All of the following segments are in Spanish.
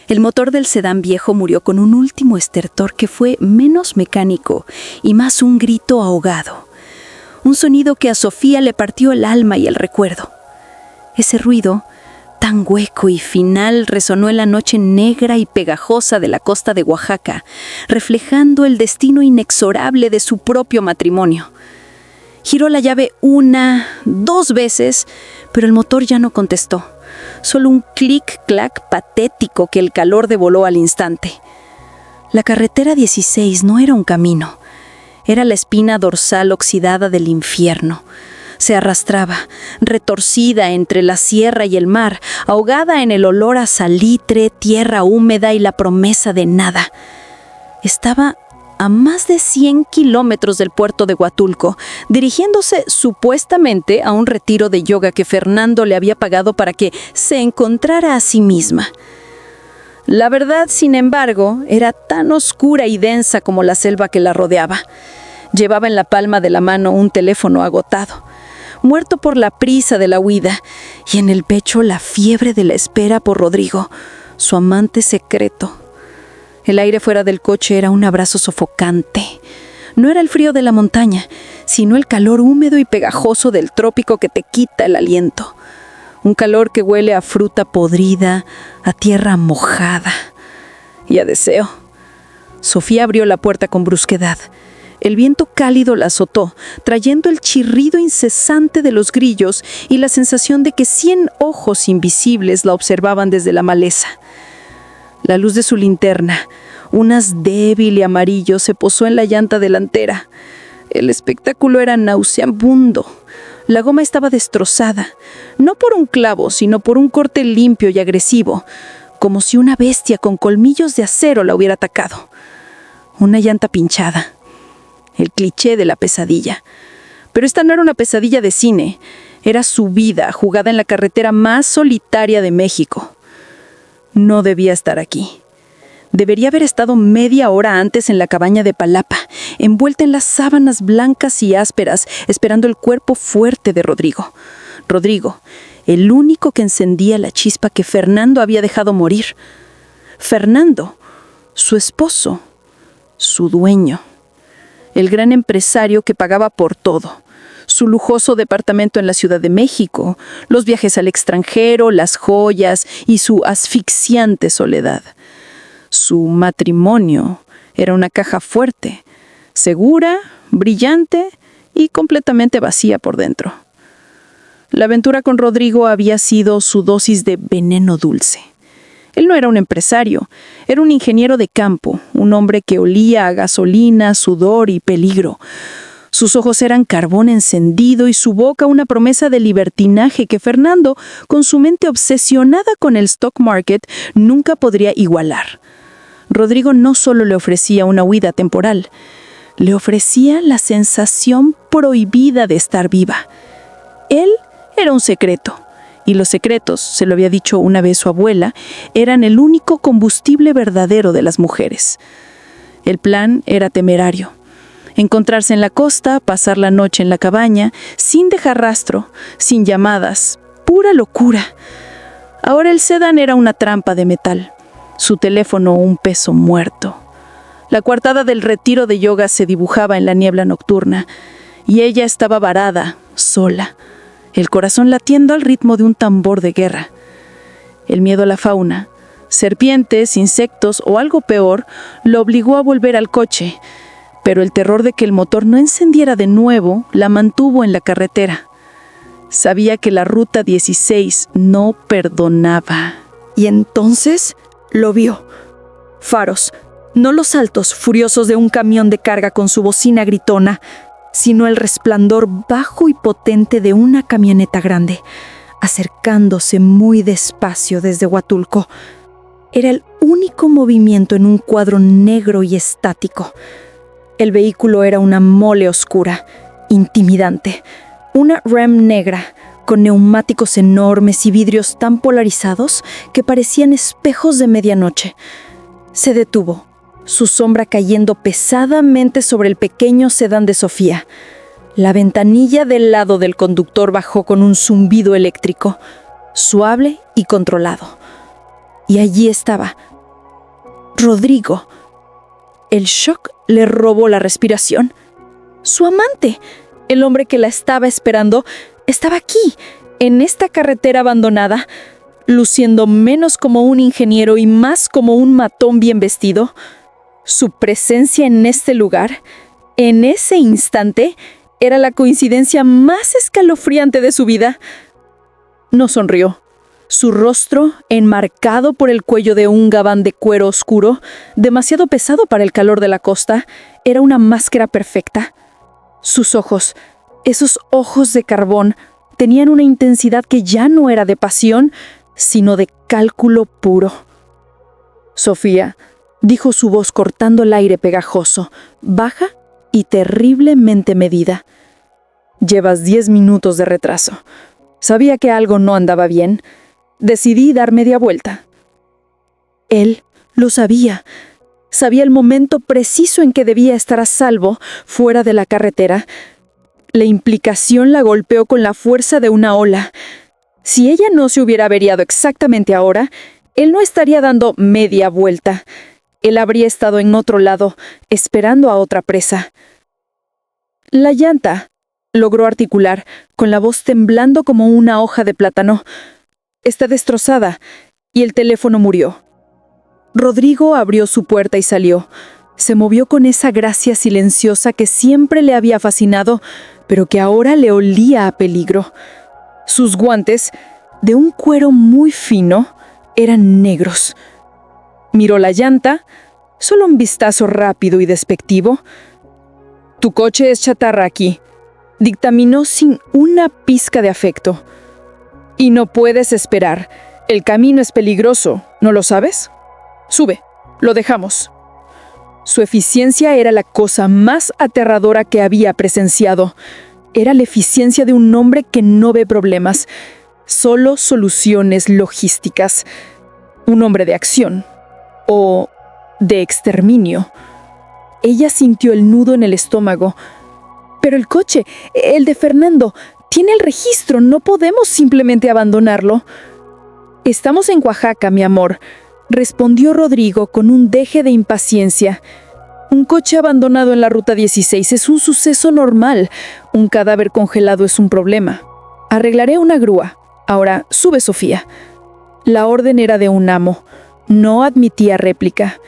El motor del sedán viejo murió con un último estertor que fue menos mecánico y más un grito ahogado. Un sonido que a Sofía le partió el alma y el recuerdo. Ese ruido, tan hueco y final, resonó en la noche negra y pegajosa de la costa de Oaxaca, reflejando el destino inexorable de su propio matrimonio. Giró la llave 1, 2 veces, pero el motor ya no contestó. Solo un clic-clac patético que el calor devoló al instante. La carretera 16 no era un camino. Era la espina dorsal oxidada del infierno. Se arrastraba, retorcida entre la sierra y el mar, ahogada en el olor a salitre, tierra húmeda y la promesa de nada. Estaba a más de 100 kilómetros del puerto de Huatulco, dirigiéndose supuestamente a un retiro de yoga que Fernando le había pagado para que se encontrara a sí misma. La verdad, sin embargo, era tan oscura y densa como la selva que la rodeaba. Llevaba en la palma de la mano un teléfono agotado, muerto por la prisa de la huida, y en el pecho la fiebre de la espera por Rodrigo, su amante secreto. El aire fuera del coche era un abrazo sofocante. No era el frío de la montaña, sino el calor húmedo y pegajoso del trópico que te quita el aliento. Un calor que huele a fruta podrida, a tierra mojada y a deseo. Sofía abrió la puerta con brusquedad. El viento cálido la azotó, trayendo el chirrido incesante de los grillos y la sensación de que 100 ojos invisibles la observaban desde la maleza. La luz de su linterna, un haz débil y amarillo, se posó en la llanta delantera. El espectáculo era nauseabundo. La goma estaba destrozada, no por un clavo, sino por un corte limpio y agresivo, como si una bestia con colmillos de acero la hubiera atacado. Una llanta pinchada. El cliché de la pesadilla. Pero esta no era una pesadilla de cine, era su vida jugada en la carretera más solitaria de México. No debía estar aquí. Debería haber estado media hora antes en la cabaña de Palapa, envuelta en las sábanas blancas y ásperas, esperando el cuerpo fuerte de Rodrigo. Rodrigo, el único que encendía la chispa que Fernando había dejado morir. Fernando, su esposo, su dueño. El gran empresario que pagaba por todo. Su lujoso departamento en la Ciudad de México, los viajes al extranjero, las joyas y su asfixiante soledad. Su matrimonio era una caja fuerte, segura, brillante y completamente vacía por dentro. La aventura con Rodrigo había sido su dosis de veneno dulce. Él no era un empresario, era un ingeniero de campo, un hombre que olía a gasolina, sudor y peligro. Sus ojos eran carbón encendido y su boca una promesa de libertinaje que Fernando, con su mente obsesionada con el stock market, nunca podría igualar. Rodrigo no solo le ofrecía una huida temporal, le ofrecía la sensación prohibida de estar viva. Él era un secreto, y los secretos, se lo había dicho una vez su abuela, eran el único combustible verdadero de las mujeres. El plan era temerario. Encontrarse en la costa, pasar la noche en la cabaña, sin dejar rastro, sin llamadas, pura locura. Ahora el sedán era una trampa de metal, su teléfono un peso muerto. La coartada del retiro de yoga se dibujaba en la niebla nocturna, y ella estaba varada, sola, el corazón latiendo al ritmo de un tambor de guerra. El miedo a la fauna, serpientes, insectos o algo peor, lo obligó a volver al coche, pero el terror de que el motor no encendiera de nuevo la mantuvo en la carretera. Sabía que la ruta 16 no perdonaba. Y entonces lo vio. Faros, no los saltos furiosos de un camión de carga con su bocina gritona, sino el resplandor bajo y potente de una camioneta grande, acercándose muy despacio desde Huatulco. Era el único movimiento en un cuadro negro y estático. El vehículo era una mole oscura, intimidante, una Ram negra, con neumáticos enormes y vidrios tan polarizados que parecían espejos de medianoche. Se detuvo, su sombra cayendo pesadamente sobre el pequeño sedán de Sofía. La ventanilla del lado del conductor bajó con un zumbido eléctrico, suave y controlado. Y allí estaba, Rodrigo. El shock le robó la respiración. Su amante, el hombre que la estaba esperando, estaba aquí, en esta carretera abandonada, luciendo menos como un ingeniero y más como un matón bien vestido. Su presencia en este lugar, en ese instante, era la coincidencia más escalofriante de su vida. No sonrió. Su rostro, enmarcado por el cuello de un gabán de cuero oscuro, demasiado pesado para el calor de la costa, era una máscara perfecta. Sus ojos, esos ojos de carbón, tenían una intensidad que ya no era de pasión, sino de cálculo puro. «Sofía», dijo su voz cortando el aire pegajoso, baja y terriblemente medida. «Llevas 10 minutos de retraso. Sabía que algo no andaba bien. Decidí dar media vuelta». Él lo sabía. Sabía el momento preciso en que debía estar a salvo, fuera de la carretera. La implicación la golpeó con la fuerza de una ola. Si ella no se hubiera averiado exactamente ahora, él no estaría dando media vuelta. Él habría estado en otro lado, esperando a otra presa. «La llanta», logró articular, con la voz temblando como una hoja de plátano. «Está destrozada», y el teléfono murió. Rodrigo abrió su puerta y salió. Se movió con esa gracia silenciosa que siempre le había fascinado, pero que ahora le olía a peligro. Sus guantes, de un cuero muy fino, eran negros. Miró la llanta, solo un vistazo rápido y despectivo. «Tu coche es chatarra aquí», dictaminó sin una pizca de afecto. «Y no puedes esperar. El camino es peligroso, ¿no lo sabes? Sube, lo dejamos». Su eficiencia era la cosa más aterradora que había presenciado. Era la eficiencia de un hombre que no ve problemas, solo soluciones logísticas. Un hombre de acción. O de exterminio. Ella sintió el nudo en el estómago. «Pero el coche, el de Fernando, tiene el registro, no podemos simplemente abandonarlo». «Estamos en Oaxaca, mi amor», respondió Rodrigo con un deje de impaciencia. «Un coche abandonado en la ruta 16 es un suceso normal. Un cadáver congelado es un problema. Arreglaré una grúa. Ahora, sube, Sofía». La orden era de un amo. No admitía réplica.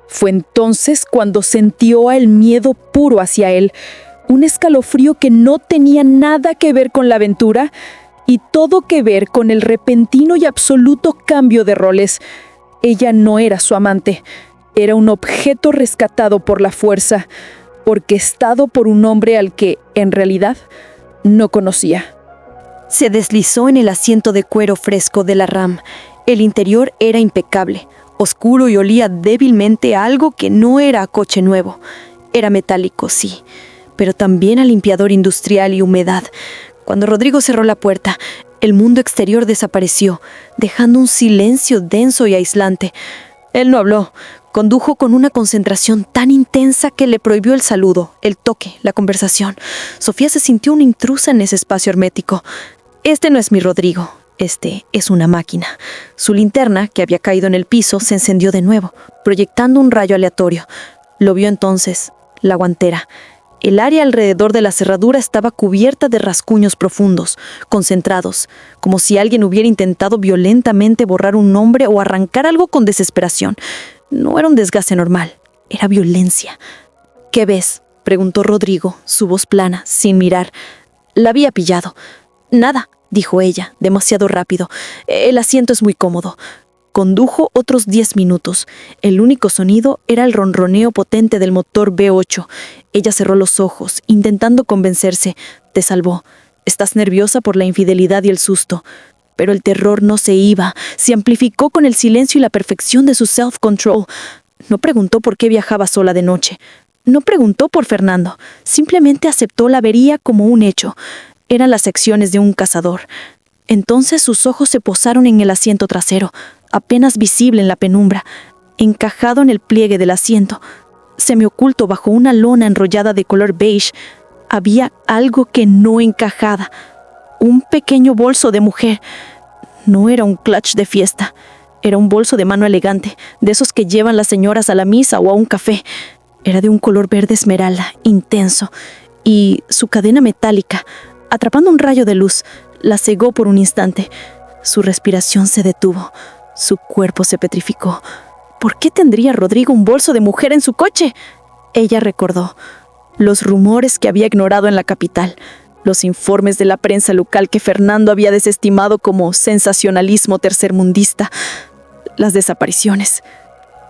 Fue entonces cuando sintió el miedo puro hacia él, un escalofrío que no tenía nada que ver con la aventura y todo que ver con el repentino y absoluto cambio de roles. Ella no era su amante, era un objeto rescatado por la fuerza, orquestado por un hombre al que, en realidad, no conocía. Se deslizó en el asiento de cuero fresco de la RAM. El interior era impecable, oscuro y olía débilmente a algo que no era a coche nuevo. Era metálico, sí, pero también a limpiador industrial y humedad. Cuando Rodrigo cerró la puerta, el mundo exterior desapareció, dejando un silencio denso y aislante. Él no habló. Condujo con una concentración tan intensa que le prohibió el saludo, el toque, la conversación. Sofía se sintió una intrusa en ese espacio hermético. «Este no es mi Rodrigo. Este es una máquina». Su linterna, que había caído en el piso, se encendió de nuevo, proyectando un rayo aleatorio. Lo vio entonces, la guantera. El área alrededor de la cerradura estaba cubierta de rasguños profundos, concentrados, como si alguien hubiera intentado violentamente borrar un nombre o arrancar algo con desesperación. No era un desgaste normal, era violencia. «¿Qué ves?», preguntó Rodrigo, su voz plana, sin mirar. La había pillado. «Nada», dijo ella, demasiado rápido. «El asiento es muy cómodo». Condujo otros 10 minutos. El único sonido era el ronroneo potente del motor V8. Ella cerró los ojos, intentando convencerse. «Te salvó. Estás nerviosa por la infidelidad y el susto». Pero el terror no se iba, se amplificó con el silencio y la perfección de su self-control. No preguntó por qué viajaba sola de noche. No preguntó por Fernando. Simplemente aceptó la avería como un hecho. Eran las acciones de un cazador. Entonces sus ojos se posaron en el asiento trasero, apenas visible en la penumbra, encajado en el pliegue del asiento. Semioculto bajo una lona enrollada de color beige, había algo que no encajaba. Un pequeño bolso de mujer. No era un clutch de fiesta. Era un bolso de mano elegante, de esos que llevan las señoras a la misa o a un café. Era de un color verde esmeralda, intenso, y su cadena metálica, atrapando un rayo de luz, la cegó por un instante. Su respiración se detuvo, su cuerpo se petrificó. ¿Por qué tendría Rodrigo un bolso de mujer en su coche? Ella recordó los rumores que había ignorado en la capital, los informes de la prensa local que Fernando había desestimado como sensacionalismo tercermundista, las desapariciones,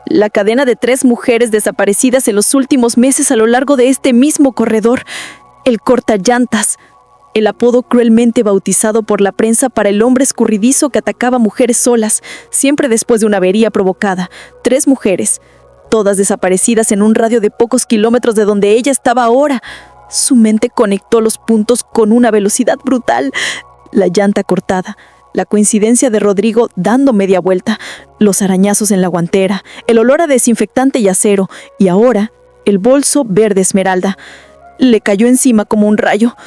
la cadena de 3 mujeres desaparecidas en los últimos meses a lo largo de este mismo corredor, el cortallantas, el apodo cruelmente bautizado por la prensa para el hombre escurridizo que atacaba mujeres solas, siempre después de una avería provocada. 3 mujeres, todas desaparecidas en un radio de pocos kilómetros de donde ella estaba ahora. Su mente conectó los puntos con una velocidad brutal. La llanta cortada, la coincidencia de Rodrigo dando media vuelta, los arañazos en la guantera, el olor a desinfectante y acero, y ahora el bolso verde esmeralda. Le cayó encima como un rayo.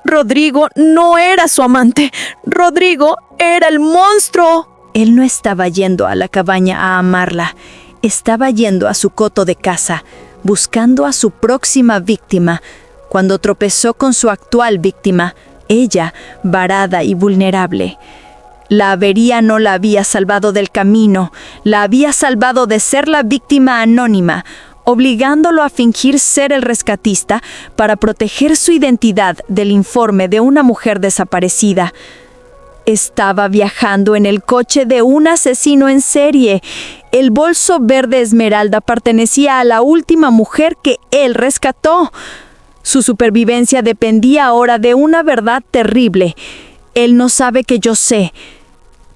Rodrigo no era su amante. Rodrigo era el monstruo. Él no estaba yendo a la cabaña a amarla. Estaba yendo a su coto de caza, buscando a su próxima víctima, cuando tropezó con su actual víctima, ella, varada y vulnerable. La avería no la había salvado del camino, la había salvado de ser la víctima anónima, obligándolo a fingir ser el rescatista para proteger su identidad del informe de una mujer desaparecida. Estaba viajando en el coche de un asesino en serie. El bolso verde esmeralda pertenecía a la última mujer que él rescató. Su supervivencia dependía ahora de una verdad terrible. Él no sabe que yo sé.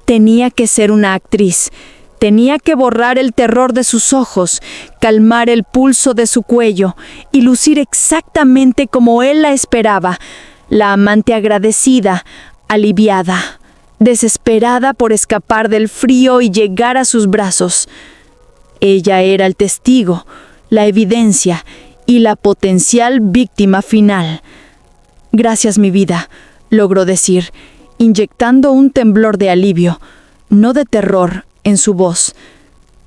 Tenía que ser una actriz. Tenía que borrar el terror de sus ojos, calmar el pulso de su cuello y lucir exactamente como él la esperaba. La amante agradecida, aliviada, desesperada por escapar del frío y llegar a sus brazos. Ella era el testigo, la evidencia y la potencial víctima final. «Gracias, mi vida», logró decir, inyectando un temblor de alivio, no de terror, en su voz.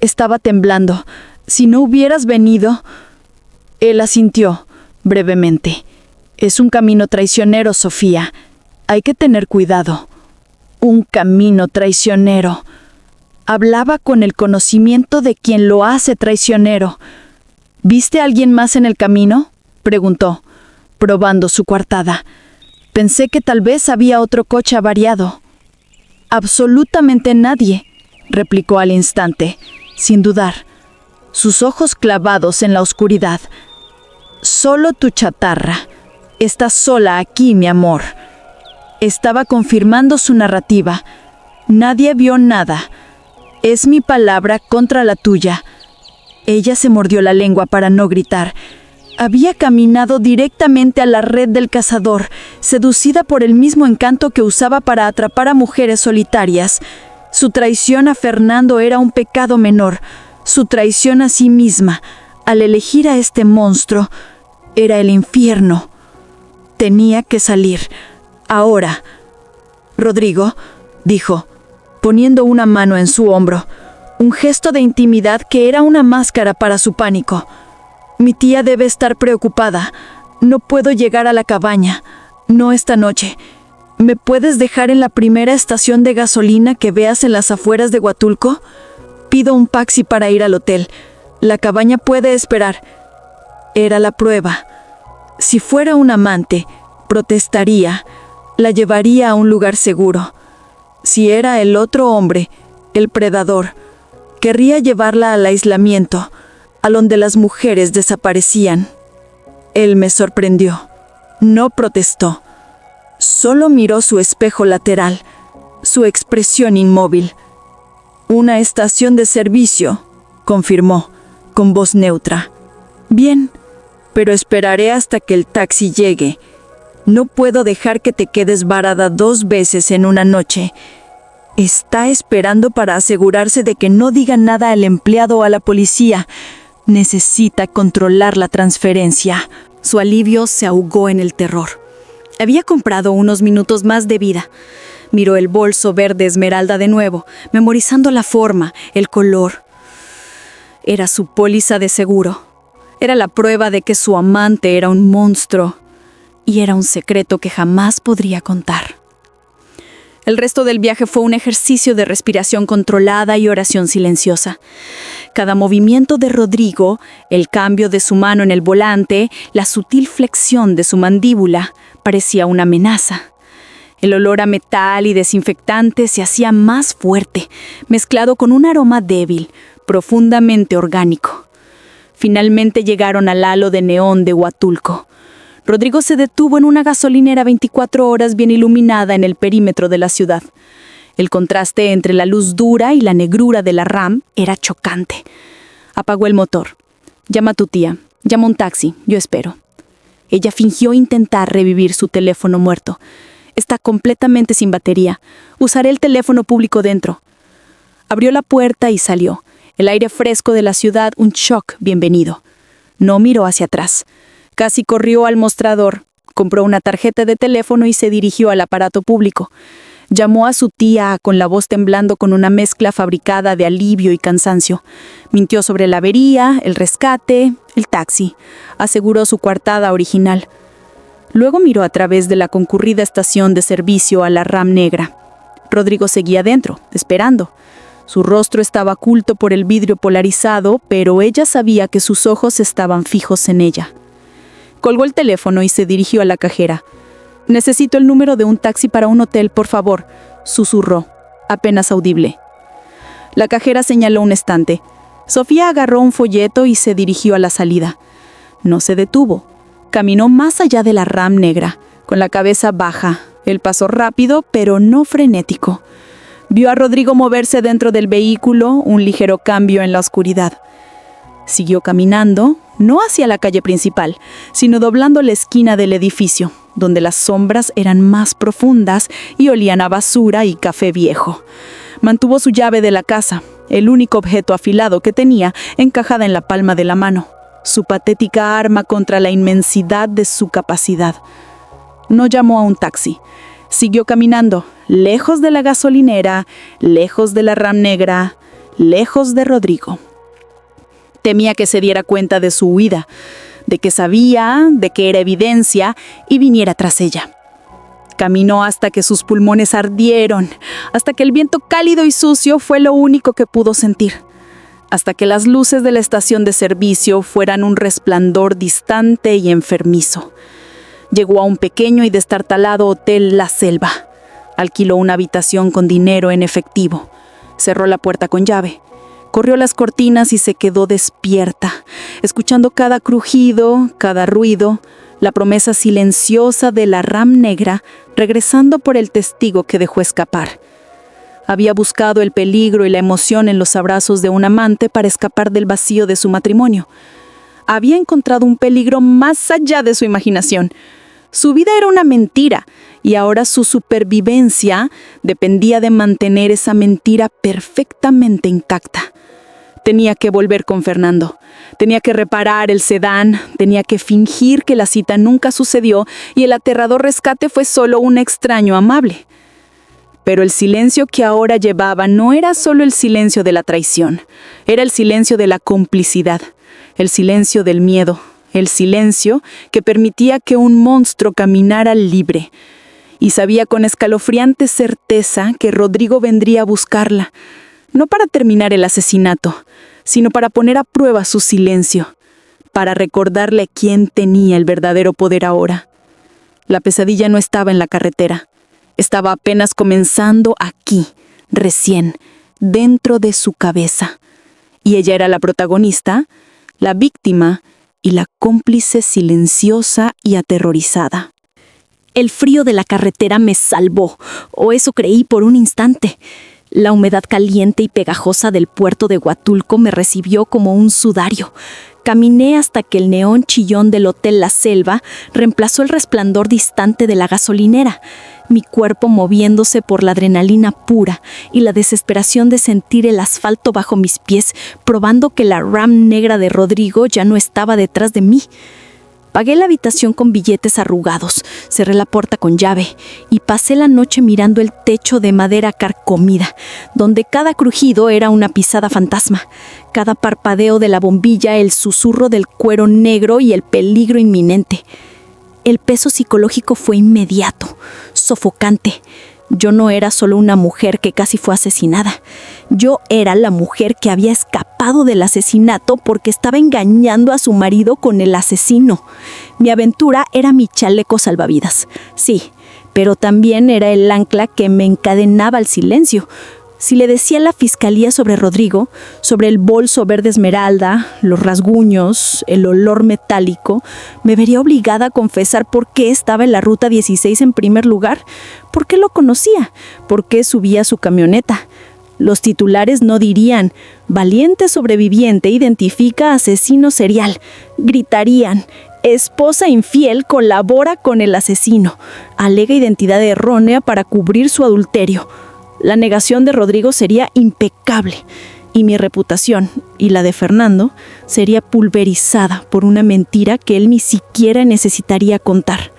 Estaba temblando. «Si no hubieras venido...» Él asintió, brevemente. «Es un camino traicionero, Sofía. Hay que tener cuidado». Un camino traicionero. Hablaba con el conocimiento de quien lo hace traicionero. «¿Viste a alguien más en el camino?», preguntó, probando su coartada. «Pensé que tal vez había otro coche avariado». «Absolutamente nadie», replicó al instante, sin dudar, sus ojos clavados en la oscuridad. «Solo tu chatarra. Estás sola aquí, mi amor». Estaba confirmando su narrativa. «Nadie vio nada. Es mi palabra contra la tuya». Ella se mordió la lengua para no gritar. Había caminado directamente a la red del cazador, seducida por el mismo encanto que usaba para atrapar a mujeres solitarias. Su traición a Fernando era un pecado menor. Su traición a sí misma, al elegir a este monstruo, era el infierno. Tenía que salir. Ahora. «Rodrigo», dijo, poniendo una mano en su hombro, un gesto de intimidad que era una máscara para su pánico. «Mi tía debe estar preocupada. No puedo llegar a la cabaña. No esta noche. ¿Me puedes dejar en la primera estación de gasolina que veas en las afueras de Huatulco? Pido un taxi para ir al hotel. La cabaña puede esperar». Era la prueba. Si fuera un amante, protestaría. La llevaría a un lugar seguro. Si era el otro hombre, el predador, querría llevarla al aislamiento, a donde las mujeres desaparecían. Él me sorprendió. No protestó. Solo miró su espejo lateral, su expresión inmóvil. «Una estación de servicio», confirmó, con voz neutra. «Bien, pero esperaré hasta que el taxi llegue. No puedo dejar que te quedes varada 2 veces en una noche». Está esperando para asegurarse de que no diga nada al empleado o a la policía. Necesita controlar la transferencia. Su alivio se ahogó en el terror. Había comprado unos minutos más de vida, Miró el bolso verde esmeralda de nuevo, memorizando la forma, el color. Era su póliza de seguro. Era la prueba de que su amante era un monstruo. Y era un secreto que jamás podría contar. El resto del viaje fue un ejercicio de respiración controlada y oración silenciosa. Cada movimiento de Rodrigo, el cambio de su mano en el volante, la sutil flexión de su mandíbula, parecía una amenaza. El olor a metal y desinfectante se hacía más fuerte, mezclado con un aroma débil, profundamente orgánico. Finalmente llegaron al halo de neón de Huatulco. Rodrigo se detuvo en una gasolinera 24 horas bien iluminada en el perímetro de la ciudad. El contraste entre la luz dura y la negrura de la RAM era chocante. Apagó el motor. Llama a tu tía. Llama un taxi. Yo espero. Ella fingió intentar revivir su teléfono muerto. Está completamente sin batería. Usaré el teléfono público dentro. Abrió la puerta y salió. El aire fresco de la ciudad, un shock bienvenido. No miró hacia atrás. Casi corrió al mostrador, compró una tarjeta de teléfono y se dirigió al aparato público. Llamó a su tía con la voz temblando con una mezcla fabricada de alivio y cansancio. Mintió sobre la avería, el rescate, el taxi. Aseguró su coartada original. Luego miró a través de la concurrida estación de servicio a la RAM negra. Rodrigo seguía dentro, esperando. Su rostro estaba oculto por el vidrio polarizado, pero ella sabía que sus ojos estaban fijos en ella. Colgó el teléfono y se dirigió a la cajera. «Necesito el número de un taxi para un hotel, por favor», susurró, apenas audible. La cajera señaló un estante. Sofía agarró un folleto y se dirigió a la salida. No se detuvo. Caminó más allá de la RAM negra, con la cabeza baja, el paso rápido, pero no frenético. Vio a Rodrigo moverse dentro del vehículo, un ligero cambio en la oscuridad. Siguió caminando, no hacia la calle principal, sino doblando la esquina del edificio, donde las sombras eran más profundas y olían a basura y café viejo. Mantuvo su llave de la casa, el único objeto afilado que tenía, encajada en la palma de la mano, su patética arma contra la inmensidad de su capacidad. No llamó a un taxi. Siguió caminando, lejos de la gasolinera, lejos de la RAM negra, lejos de Rodrigo. Temía que se diera cuenta de su huida, de que sabía, de que era evidencia, y viniera tras ella. Caminó hasta que sus pulmones ardieron, hasta que el viento cálido y sucio fue lo único que pudo sentir, hasta que las luces de la estación de servicio fueran un resplandor distante y enfermizo. Llegó a un pequeño y destartalado hotel La Selva. Alquiló una habitación con dinero en efectivo. Cerró la puerta con llave. Corrió las cortinas y se quedó despierta, escuchando cada crujido, cada ruido, la promesa silenciosa de la RAM negra regresando por el testigo que dejó escapar. Había buscado el peligro y la emoción en los abrazos de un amante para escapar del vacío de su matrimonio. Había encontrado un peligro más allá de su imaginación. Su vida era una mentira, y ahora su supervivencia dependía de mantener esa mentira perfectamente intacta. Tenía que volver con Fernando. Tenía que reparar el sedán, tenía que fingir que la cita nunca sucedió y el aterrador rescate fue solo un extraño amable. Pero el silencio que ahora llevaba no era solo el silencio de la traición, era el silencio de la complicidad, el silencio del miedo, el silencio que permitía que un monstruo caminara libre. Y sabía con escalofriante certeza que Rodrigo vendría a buscarla, no para terminar el asesinato, sino para poner a prueba su silencio, para recordarle quién tenía el verdadero poder ahora. La pesadilla no estaba en la carretera, estaba apenas comenzando aquí, recién, dentro de su cabeza. Y ella era la protagonista, la víctima y la cómplice silenciosa y aterrorizada. El frío de la carretera me salvó, o eso creí por un instante. La humedad caliente y pegajosa del puerto de Huatulco me recibió como un sudario. Caminé hasta que el neón chillón del Hotel La Selva reemplazó el resplandor distante de la gasolinera, mi cuerpo moviéndose por la adrenalina pura y la desesperación de sentir el asfalto bajo mis pies, probando que la RAM negra de Rodrigo ya no estaba detrás de mí. Pagué la habitación con billetes arrugados, cerré la puerta con llave y pasé la noche mirando el techo de madera carcomida, donde cada crujido era una pisada fantasma, cada parpadeo de la bombilla el susurro del cuero negro y el peligro inminente. El peso psicológico fue inmediato, sofocante. Yo no era solo una mujer que casi fue asesinada. Yo era la mujer que había escapado del asesinato porque estaba engañando a su marido con el asesino. Mi aventura era mi chaleco salvavidas, sí, pero también era el ancla que me encadenaba al silencio. Si le decía a la fiscalía sobre Rodrigo, sobre el bolso verde esmeralda, los rasguños, el olor metálico, me vería obligada a confesar por qué estaba en la ruta 16 en primer lugar, por qué lo conocía, por qué subía a su camioneta. Los titulares no dirían, valiente sobreviviente identifica asesino serial. Gritarían, esposa infiel colabora con el asesino, alega identidad errónea para cubrir su adulterio. La negación de Rodrigo sería impecable y mi reputación y la de Fernando sería pulverizada por una mentira que él ni siquiera necesitaría contar.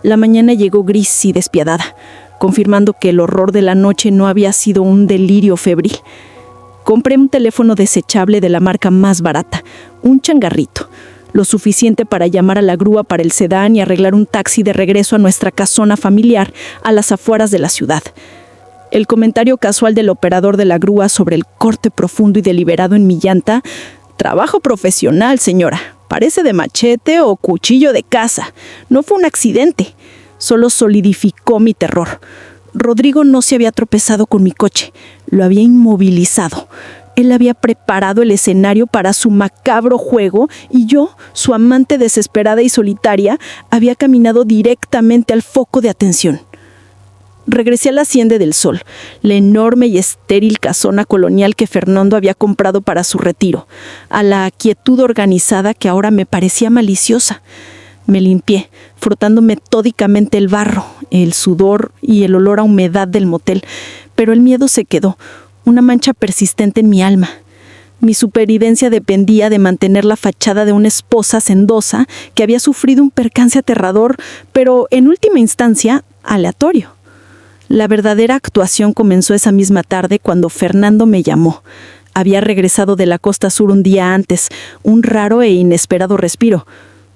La mañana llegó gris y despiadada, confirmando que el horror de la noche no había sido un delirio febril. Compré un teléfono desechable de la marca más barata, un changarrito, lo suficiente para llamar a la grúa para el sedán y arreglar un taxi de regreso a nuestra casona familiar a las afueras de la ciudad. El comentario casual del operador de la grúa sobre el corte profundo y deliberado en mi llanta, trabajo profesional, señora, parece de machete o cuchillo de caza, no fue un accidente, solo solidificó mi terror. Rodrigo no se había tropezado con mi coche, lo había inmovilizado. Él había preparado el escenario para su macabro juego y yo, su amante desesperada y solitaria, había caminado directamente al foco de atención. Regresé a la Hacienda del Sol, la enorme y estéril casona colonial que Fernando había comprado para su retiro, a la quietud organizada que ahora me parecía maliciosa. Me limpié, frotando metódicamente el barro, el sudor y el olor a humedad del motel, pero el miedo se quedó, una mancha persistente en mi alma. Mi supervivencia dependía de mantener la fachada de una esposa sendosa que había sufrido un percance aterrador, pero en última instancia, aleatorio. La verdadera actuación comenzó esa misma tarde cuando Fernando me llamó. Había regresado de la costa sur un día antes, un raro e inesperado respiro.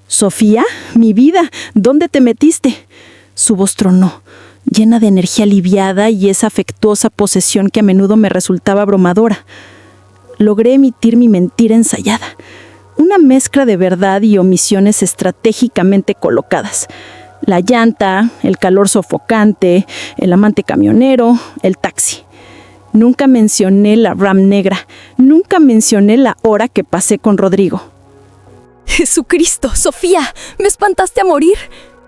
«Sofía, mi vida, ¿dónde te metiste?» Su voz tronó, llena de energía aliviada y esa afectuosa posesión que a menudo me resultaba abrumadora. Logré emitir mi mentira ensayada, una mezcla de verdad y omisiones estratégicamente colocadas. La llanta, el calor sofocante, el amante camionero, el taxi. Nunca mencioné la Ram negra, nunca mencioné la hora que pasé con Rodrigo. «Jesucristo, Sofía, me espantaste a morir»,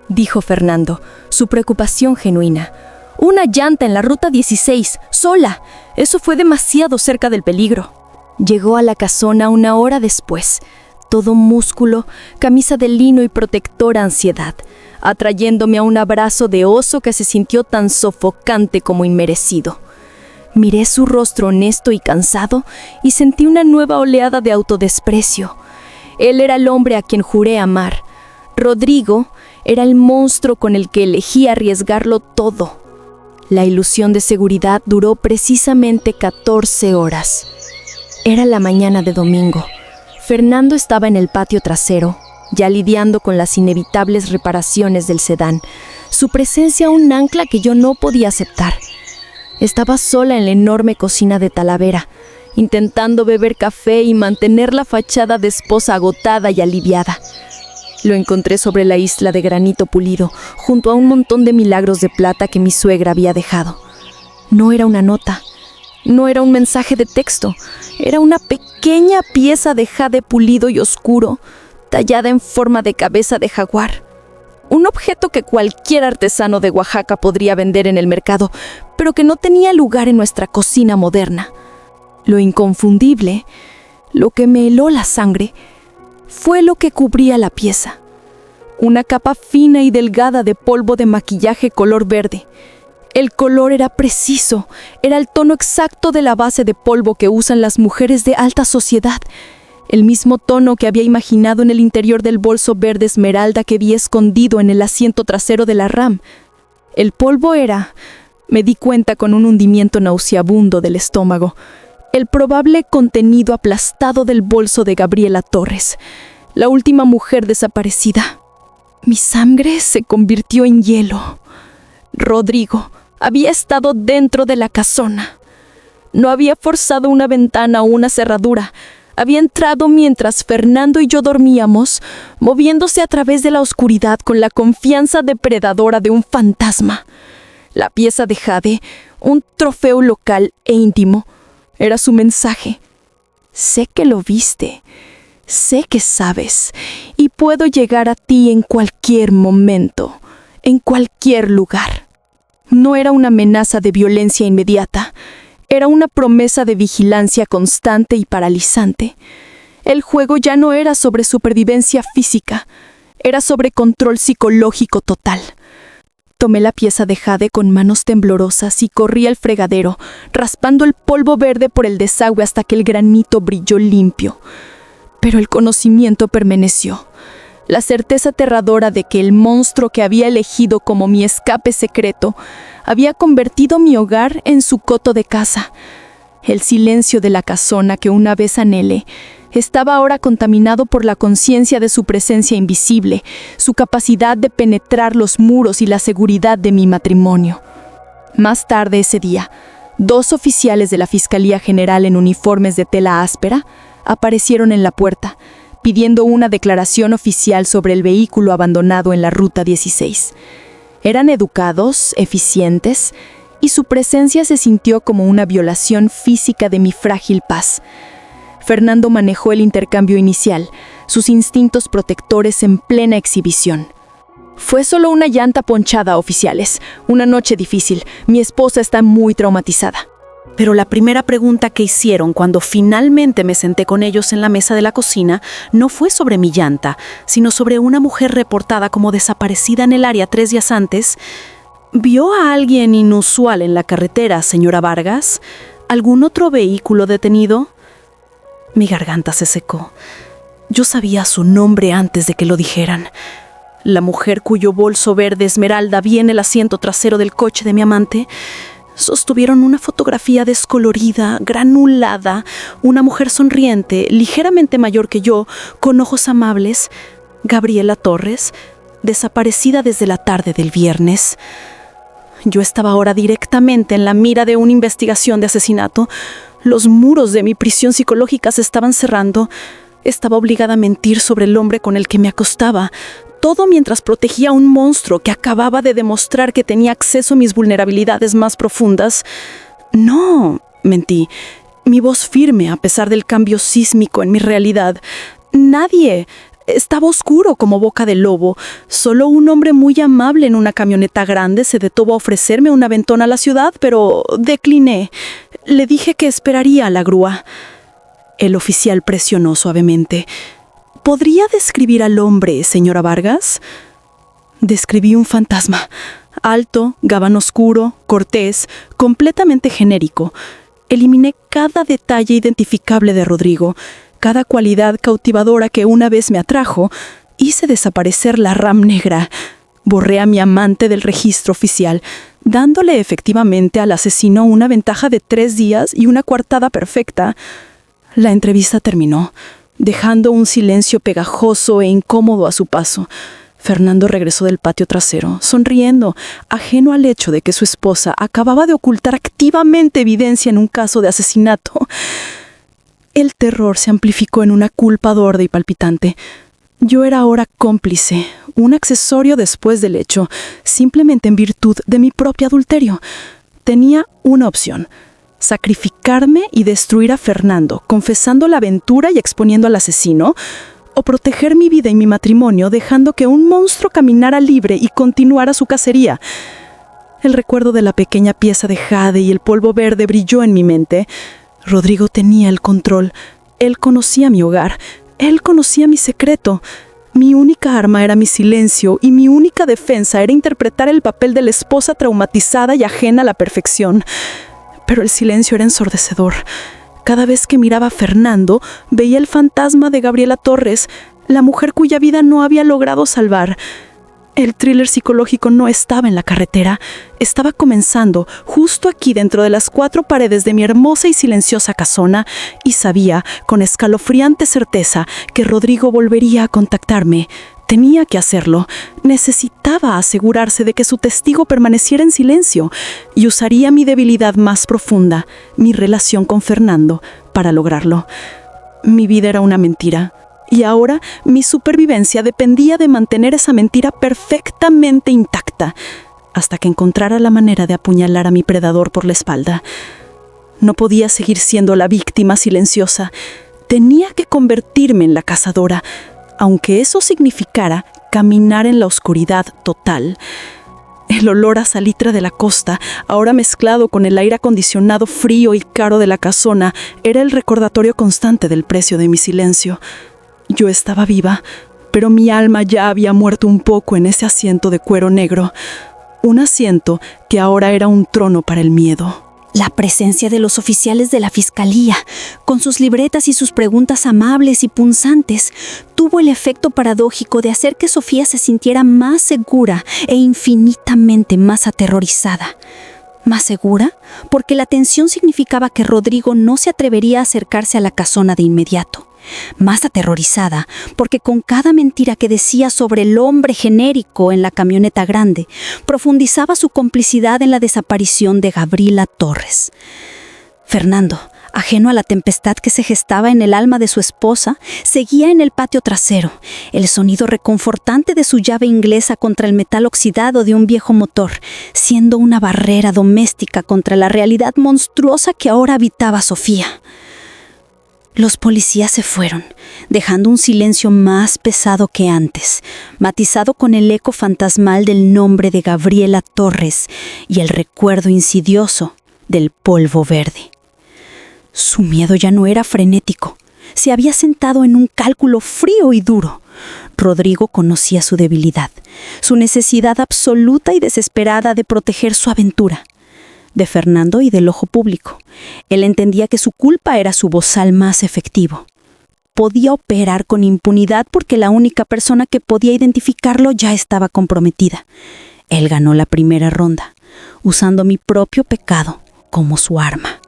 dijo Fernando, su preocupación genuina. «Una llanta en la ruta 16, sola. Eso fue demasiado cerca del peligro». Llegó a la casona una hora después, todo músculo, camisa de lino y protectora ansiedad, atrayéndome a un abrazo de oso que se sintió tan sofocante como inmerecido. Miré su rostro honesto y cansado y sentí una nueva oleada de autodesprecio. Él era el hombre a quien juré amar. Rodrigo era el monstruo con el que elegí arriesgarlo todo. La ilusión de seguridad duró precisamente 14 horas. Era la mañana de domingo. Fernando estaba en el patio trasero, ya lidiando con las inevitables reparaciones del sedán. Su presencia un ancla que yo no podía aceptar. Estaba sola en la enorme cocina de Talavera, intentando beber café y mantener la fachada de esposa agotada y aliviada. Lo encontré sobre la isla de granito pulido, junto a un montón de milagros de plata que mi suegra había dejado. No era una nota, no era un mensaje de texto, era una pequeña pieza de jade pulido y oscuro, tallada en forma de cabeza de jaguar. Un objeto que cualquier artesano de Oaxaca podría vender en el mercado, pero que no tenía lugar en nuestra cocina moderna. Lo inconfundible, lo que me heló la sangre, fue lo que cubría la pieza. Una capa fina y delgada de polvo de maquillaje color verde. El color era preciso, era el tono exacto de la base de polvo que usan las mujeres de alta sociedad. el mismo tono que había imaginado en el interior del bolso verde esmeralda que vi escondido en el asiento trasero de la RAM. El polvo era, me di cuenta con un hundimiento nauseabundo del estómago, el probable contenido aplastado del bolso de Gabriela Torres, la última mujer desaparecida. Mi sangre se convirtió en hielo. Rodrigo había estado dentro de la casona. No había forzado una ventana o una cerradura. Había entrado mientras Fernando y yo dormíamos, moviéndose a través de la oscuridad con la confianza depredadora de un fantasma. La pieza de jade, un trofeo local e íntimo, era su mensaje. Sé que lo viste, sé que sabes, y puedo llegar a ti en cualquier momento, en cualquier lugar. No era una amenaza de violencia inmediata, era una promesa de vigilancia constante y paralizante. El juego ya no era sobre supervivencia física, era sobre control psicológico total. Tomé la pieza de jade con manos temblorosas y corrí al fregadero, raspando el polvo verde por el desagüe hasta que el granito brilló limpio. Pero el conocimiento permaneció. La certeza aterradora de que el monstruo que había elegido como mi escape secreto había convertido mi hogar en su coto de caza. El silencio de la casona que una vez anhelé estaba ahora contaminado por la conciencia de su presencia invisible, su capacidad de penetrar los muros y la seguridad de mi matrimonio. Más tarde ese día, 2 oficiales de la Fiscalía General en uniformes de tela áspera aparecieron en la puerta, pidiendo una declaración oficial sobre el vehículo abandonado en la Ruta 16. Eran educados, eficientes, y su presencia se sintió como una violación física de mi frágil paz. Fernando manejó el intercambio inicial, sus instintos protectores en plena exhibición. Fue solo una llanta ponchada, oficiales. Una noche difícil. Mi esposa está muy traumatizada. Pero la primera pregunta que hicieron cuando finalmente me senté con ellos en la mesa de la cocina no fue sobre mi llanta, sino sobre una mujer reportada como desaparecida en el área 3 días antes. ¿Vio a alguien inusual en la carretera, señora Vargas? ¿Algún otro vehículo detenido? Mi garganta se secó. Yo sabía su nombre antes de que lo dijeran. La mujer cuyo bolso verde esmeralda vi en el asiento trasero del coche de mi amante. Sostuvieron una fotografía descolorida, granulada, una mujer sonriente, ligeramente mayor que yo, con ojos amables. Gabriela Torres, desaparecida desde la tarde del viernes. Yo estaba ahora directamente en la mira de una investigación de asesinato. Los muros de mi prisión psicológica se estaban cerrando. Estaba obligada a mentir sobre el hombre con el que me acostaba. Todo mientras protegía a un monstruo que acababa de demostrar que tenía acceso a mis vulnerabilidades más profundas. No, mentí. Mi voz firme a pesar del cambio sísmico en mi realidad. Nadie. Estaba oscuro como boca de lobo. Solo un hombre muy amable en una camioneta grande se detuvo a ofrecerme un aventón a la ciudad, pero decliné. Le dije que esperaría a la grúa. El oficial presionó suavemente. ¿Podría describir al hombre, señora Vargas? Describí un fantasma. Alto, gabán oscuro, cortés, completamente genérico. Eliminé cada detalle identificable de Rodrigo, cada cualidad cautivadora que una vez me atrajo. Hice desaparecer la RAM negra. Borré a mi amante del registro oficial, dándole efectivamente al asesino una ventaja de 3 días y una coartada perfecta. La entrevista terminó, dejando un silencio pegajoso e incómodo a su paso. Fernando regresó del patio trasero, sonriendo, ajeno al hecho de que su esposa acababa de ocultar activamente evidencia en un caso de asesinato. El terror se amplificó en una culpa sorda y palpitante. Yo era ahora cómplice, un accesorio después del hecho, simplemente en virtud de mi propio adulterio. Tenía una opción: sacrificarme y destruir a Fernando, confesando la aventura y exponiendo al asesino, o proteger mi vida y mi matrimonio dejando que un monstruo caminara libre y continuara su cacería. El recuerdo de la pequeña pieza de jade y el polvo verde brilló en mi mente. Rodrigo tenía el control. Él conocía mi hogar. Él conocía mi secreto. Mi única arma era mi silencio y mi única defensa era interpretar el papel de la esposa traumatizada y ajena a la perfección. Pero el silencio era ensordecedor. Cada vez que miraba a Fernando, veía el fantasma de Gabriela Torres, la mujer cuya vida no había logrado salvar. El thriller psicológico no estaba en la carretera, estaba comenzando justo aquí dentro de las 4 paredes de mi hermosa y silenciosa casona, y sabía con escalofriante certeza que Rodrigo volvería a contactarme. Tenía que hacerlo. Necesitaba asegurarse de que su testigo permaneciera en silencio y usaría mi debilidad más profunda, mi relación con Fernando, para lograrlo. Mi vida era una mentira. Y ahora mi supervivencia dependía de mantener esa mentira perfectamente intacta, hasta que encontrara la manera de apuñalar a mi predador por la espalda. No podía seguir siendo la víctima silenciosa. Tenía que convertirme en la cazadora, aunque eso significara caminar en la oscuridad total. El olor a salitre de la costa, ahora mezclado con el aire acondicionado frío y caro de la casona, era el recordatorio constante del precio de mi silencio. Yo estaba viva, pero mi alma ya había muerto un poco en ese asiento de cuero negro. Un asiento que ahora era un trono para el miedo. La presencia de los oficiales de la fiscalía, con sus libretas y sus preguntas amables y punzantes, tuvo el efecto paradójico de hacer que Sofía se sintiera más segura e infinitamente más aterrorizada. Más segura, porque la tensión significaba que Rodrigo no se atrevería a acercarse a la casona de inmediato. Más aterrorizada, porque con cada mentira que decía sobre el hombre genérico en la camioneta grande, profundizaba su complicidad en la desaparición de Gabriela Torres. Fernando, ajeno a la tempestad que se gestaba en el alma de su esposa, seguía en el patio trasero, el sonido reconfortante de su llave inglesa contra el metal oxidado de un viejo motor, siendo una barrera doméstica contra la realidad monstruosa que ahora habitaba Sofía. Los policías se fueron, dejando un silencio más pesado que antes, matizado con el eco fantasmal del nombre de Gabriela Torres y el recuerdo insidioso del polvo verde. Su miedo ya no era frenético, se había sentado en un cálculo frío y duro. Rodrigo conocía su debilidad, su necesidad absoluta y desesperada de proteger su aventura. De Fernando y del ojo público. Él entendía que su culpa era su bozal más efectivo. Podía operar con impunidad porque la única persona que podía identificarlo ya estaba comprometida. Él ganó la primera ronda, usando mi propio pecado como su arma.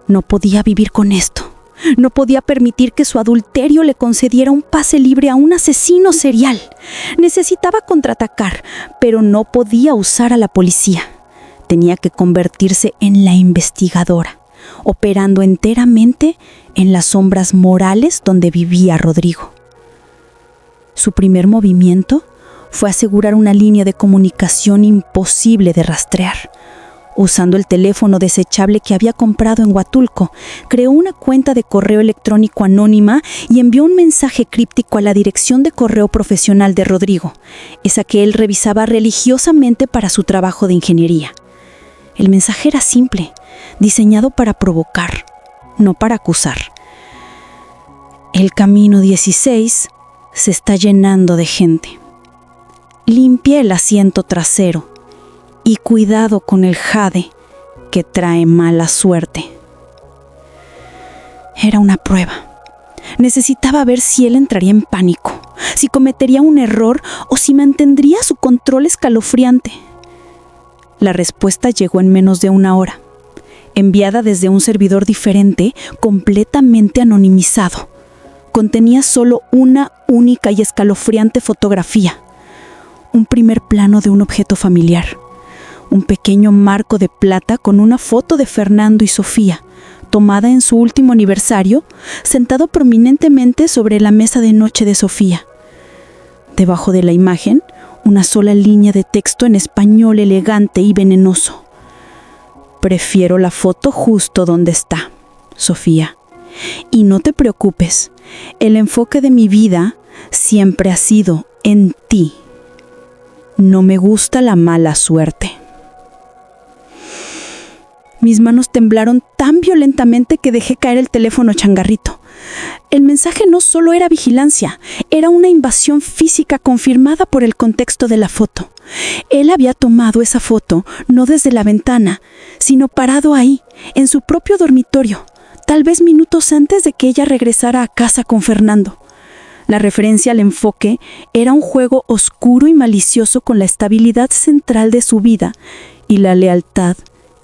No podía vivir con esto. No podía permitir que su adulterio le concediera un pase libre a un asesino serial. Necesitaba contraatacar, pero no podía usar a la policía. Tenía que convertirse en la investigadora, operando enteramente en las sombras morales donde vivía Rodrigo. Su primer movimiento fue asegurar una línea de comunicación imposible de rastrear. Usando el teléfono desechable que había comprado en Huatulco, creó una cuenta de correo electrónico anónima y envió un mensaje críptico a la dirección de correo profesional de Rodrigo, esa que él revisaba religiosamente para su trabajo de ingeniería. El mensaje era simple, diseñado para provocar, no para acusar. El camino 16 se está llenando de gente. Limpia el asiento trasero y cuidado con el jade que trae mala suerte. Era una prueba. Necesitaba ver si él entraría en pánico, si cometería un error o si mantendría su control escalofriante. La respuesta llegó en menos de una hora, enviada desde un servidor diferente, completamente anonimizado. Contenía solo una única y escalofriante fotografía. Un primer plano de un objeto familiar. Un pequeño marco de plata con una foto de Fernando y Sofía, tomada en su último aniversario, sentado prominentemente sobre la mesa de noche de Sofía. Debajo de la imagen, una sola línea de texto en español elegante y venenoso. Prefiero la foto justo donde está, Sofía. Y no te preocupes, el enfoque de mi vida siempre ha sido en ti. No me gusta la mala suerte. Mis manos temblaron tan violentamente que dejé caer el teléfono changarrito. El mensaje no solo era vigilancia, era una invasión física confirmada por el contexto de la foto. Él había tomado esa foto no desde la ventana, sino parado ahí, en su propio dormitorio, tal vez minutos antes de que ella regresara a casa con Fernando. La referencia al enfoque era un juego oscuro y malicioso con la estabilidad central de su vida y la lealtad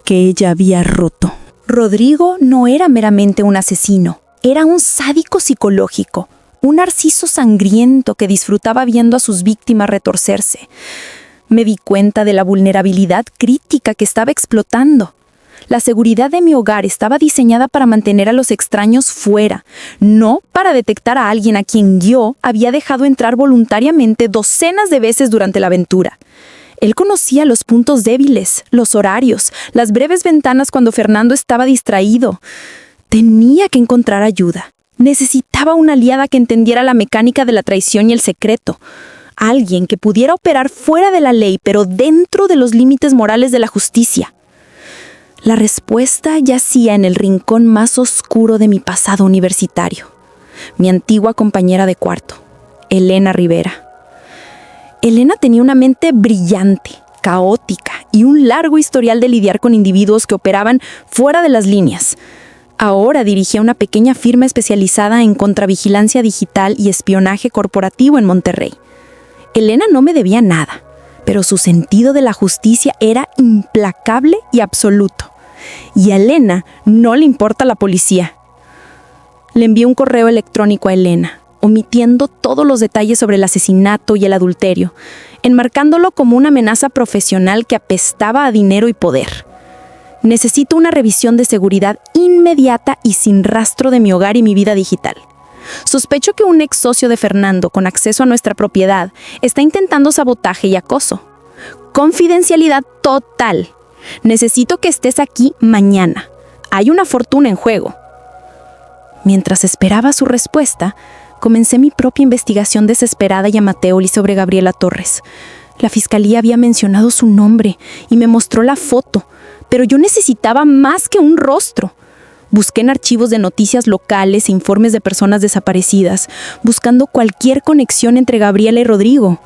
que ella había roto. Rodrigo no era meramente un asesino, era un sádico psicológico, un narciso sangriento que disfrutaba viendo a sus víctimas retorcerse. Me di cuenta de la vulnerabilidad crítica que estaba explotando. La seguridad de mi hogar estaba diseñada para mantener a los extraños fuera, no para detectar a alguien a quien yo había dejado entrar voluntariamente docenas de veces durante la aventura. Él conocía los puntos débiles, los horarios, las breves ventanas cuando Fernando estaba distraído. Tenía que encontrar ayuda. Necesitaba una aliada que entendiera la mecánica de la traición y el secreto. Alguien que pudiera operar fuera de la ley, pero dentro de los límites morales de la justicia. La respuesta yacía en el rincón más oscuro de mi pasado universitario. Mi antigua compañera de cuarto, Elena Rivera. Elena tenía una mente brillante, caótica y un largo historial de lidiar con individuos que operaban fuera de las líneas. Ahora dirigía una pequeña firma especializada en contravigilancia digital y espionaje corporativo en Monterrey. Elena no me debía nada, pero su sentido de la justicia era implacable y absoluto. Y a Elena no le importa la policía. Le envié un correo electrónico a Elena, omitiendo todos los detalles sobre el asesinato y el adulterio, enmarcándolo como una amenaza profesional que apestaba a dinero y poder. Necesito una revisión de seguridad inmediata y sin rastro de mi hogar y mi vida digital. Sospecho que un ex socio de Fernando con acceso a nuestra propiedad está intentando sabotaje y acoso. Confidencialidad total. Necesito que estés aquí mañana. Hay una fortuna en juego. Mientras esperaba su respuesta, comencé mi propia investigación desesperada y amateur sobre Gabriela Torres. La fiscalía había mencionado su nombre y me mostró la foto, pero yo necesitaba más que un rostro. Busqué en archivos de noticias locales e informes de personas desaparecidas, buscando cualquier conexión entre Gabriela y Rodrigo.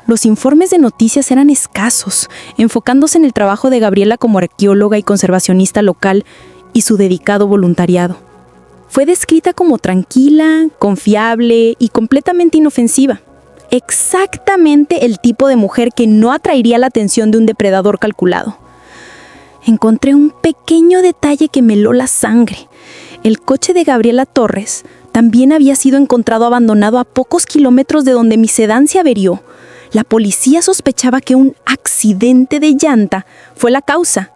Los informes de noticias eran escasos, enfocándose en el trabajo de Gabriela como arqueóloga y conservacionista local y su dedicado voluntariado. Fue descrita como tranquila, confiable y completamente inofensiva. Exactamente el tipo de mujer que no atraería la atención de un depredador calculado. Encontré un pequeño detalle que me heló la sangre. El coche de Gabriela Torres también había sido encontrado abandonado a pocos kilómetros de donde mi sedán se averió. La policía sospechaba que un accidente de llanta fue la causa.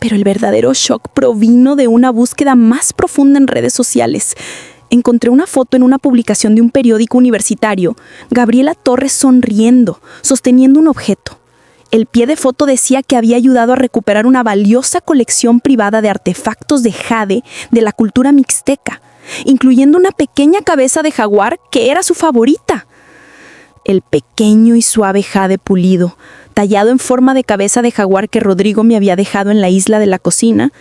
Pero el verdadero shock provino de una búsqueda más profunda en redes sociales. Encontré una foto en una publicación de un periódico universitario. Gabriela Torres sonriendo, sosteniendo un objeto. El pie de foto decía que había ayudado a recuperar una valiosa colección privada de artefactos de jade de la cultura mixteca, incluyendo una pequeña cabeza de jaguar que era su favorita. El pequeño y suave jade pulido, tallado en forma de cabeza de jaguar que Rodrigo me había dejado en la isla de la cocina.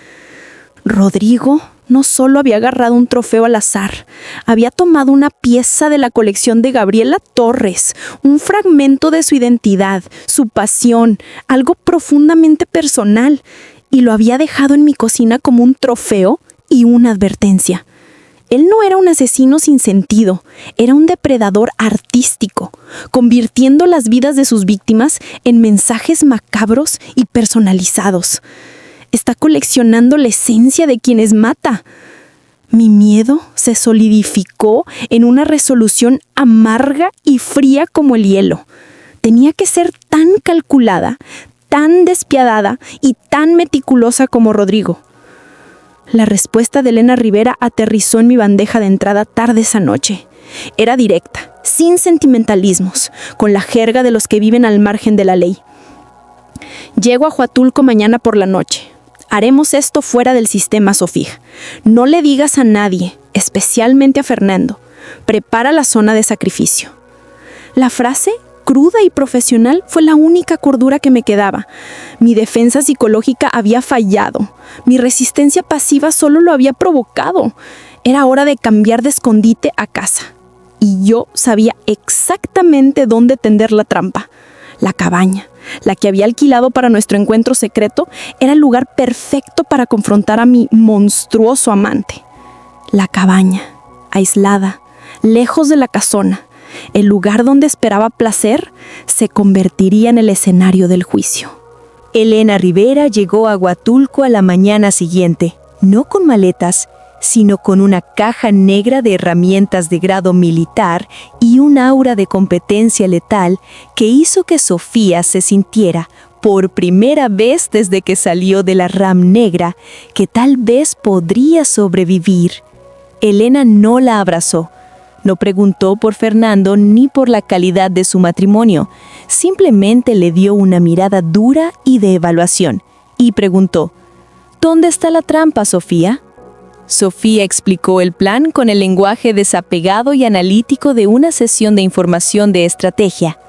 Rodrigo no solo había agarrado un trofeo al azar, había tomado una pieza de la colección de Gabriela Torres, un fragmento de su identidad, su pasión, algo profundamente personal, y lo había dejado en mi cocina como un trofeo y una advertencia. Él no era un asesino sin sentido, era un depredador artístico, convirtiendo las vidas de sus víctimas en mensajes macabros y personalizados. Está coleccionando la esencia de quienes mata. Mi miedo se solidificó en una resolución amarga y fría como el hielo. Tenía que ser tan calculada, tan despiadada y tan meticulosa como Rodrigo. La respuesta de Elena Rivera aterrizó en mi bandeja de entrada tarde esa noche. Era directa, sin sentimentalismos, con la jerga de los que viven al margen de la ley. Llego a Huatulco mañana por la noche. Haremos esto fuera del sistema, Sofía. No le digas a nadie, especialmente a Fernando. Prepara la zona de sacrificio. La frase, cruda y profesional, fue la única cordura que me quedaba. Mi defensa psicológica había fallado. Mi resistencia pasiva solo lo había provocado. Era hora de cambiar de escondite a casa. Y yo sabía exactamente dónde tender la trampa. La cabaña, la que había alquilado para nuestro encuentro secreto, era el lugar perfecto para confrontar a mi monstruoso amante. La cabaña, aislada, lejos de la casona, el lugar donde esperaba placer, se convertiría en el escenario del juicio. Elena Rivera llegó a Huatulco a la mañana siguiente, no con maletas, sino con una caja negra de herramientas de grado militar y un aura de competencia letal que hizo que Sofía se sintiera, por primera vez desde que salió de la RAM negra, que tal vez podría sobrevivir. Elena no la abrazó. No preguntó por Fernando ni por la calidad de su matrimonio. Simplemente le dio una mirada dura y de evaluación y preguntó: ¿Dónde está la trampa, Sofía? Sofía explicó el plan con el lenguaje desapegado y analítico de una sesión de información de estrategia.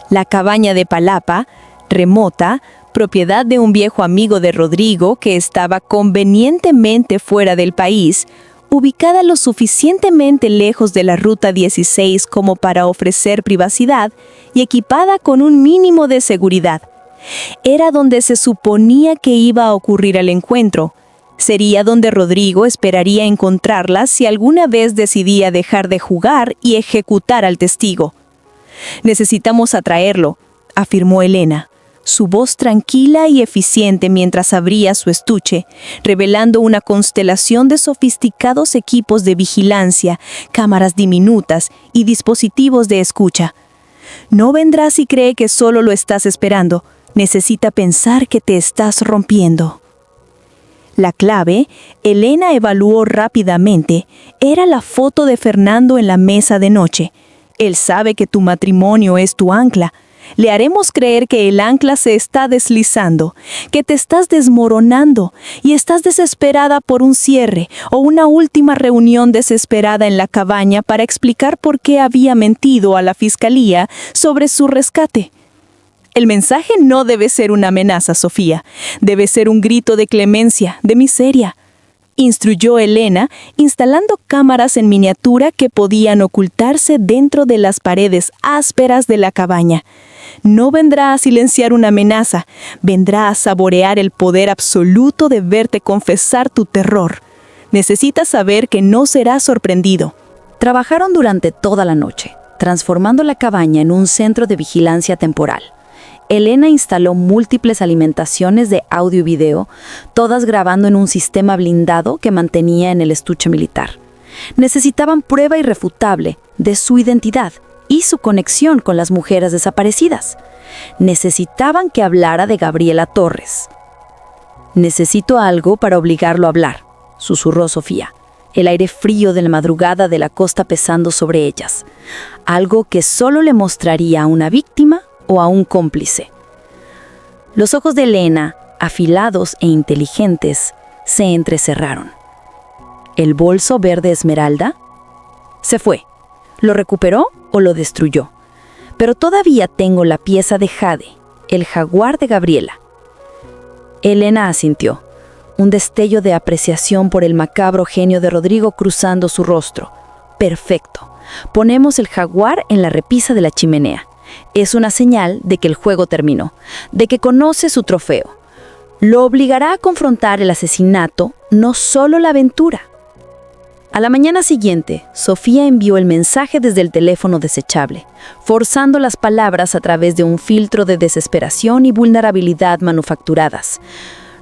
La cabaña de Palapa, remota, propiedad de un viejo amigo de Rodrigo que estaba convenientemente fuera del país, ubicada lo suficientemente lejos de la Ruta 16 como para ofrecer privacidad y equipada con un mínimo de seguridad. Era donde se suponía que iba a ocurrir el encuentro. Sería donde Rodrigo esperaría encontrarla si alguna vez decidía dejar de jugar y ejecutar al testigo. «Necesitamos atraerlo», afirmó Elena, su voz tranquila y eficiente mientras abría su estuche, revelando una constelación de sofisticados equipos de vigilancia, cámaras diminutas y dispositivos de escucha. «No vendrá si cree que solo lo estás esperando. Necesita pensar que te estás rompiendo». La clave, Elena evaluó rápidamente, era la foto de Fernando en la mesa de noche. Él sabe que tu matrimonio es tu ancla. Le haremos creer que el ancla se está deslizando, que te estás desmoronando y estás desesperada por un cierre o una última reunión desesperada en la cabaña para explicar por qué había mentido a la fiscalía sobre su rescate. El mensaje no debe ser una amenaza, Sofía. Debe ser un grito de clemencia, de miseria, instruyó Elena, instalando cámaras en miniatura que podían ocultarse dentro de las paredes ásperas de la cabaña. No vendrá a silenciar una amenaza, vendrá a saborear el poder absoluto de verte confesar tu terror. Necesitas saber que no serás sorprendido. Trabajaron durante toda la noche, transformando la cabaña en un centro de vigilancia temporal. Elena instaló múltiples alimentaciones de audio y video, todas grabando en un sistema blindado que mantenía en el estuche militar. Necesitaban prueba irrefutable de su identidad y su conexión con las mujeres desaparecidas. Necesitaban que hablara de Gabriela Torres. «Necesito algo para obligarlo a hablar», susurró Sofía, el aire frío de la madrugada de la costa pesando sobre ellas. Algo que solo le mostraría a una víctima o a un cómplice. Los ojos de Elena, afilados e inteligentes, se entrecerraron. ¿El bolso verde esmeralda? Se fue. ¿Lo recuperó o lo destruyó? Pero todavía tengo la pieza de jade, el jaguar de Gabriela. Elena asintió, un destello de apreciación por el macabro genio de Rodrigo cruzando su rostro. Perfecto. Ponemos el jaguar en la repisa de la chimenea. Es una señal de que el juego terminó, de que conoce su trofeo. Lo obligará a confrontar el asesinato, no solo la aventura. A la mañana siguiente, Sofía envió el mensaje desde el teléfono desechable, forzando las palabras a través de un filtro de desesperación y vulnerabilidad manufacturadas.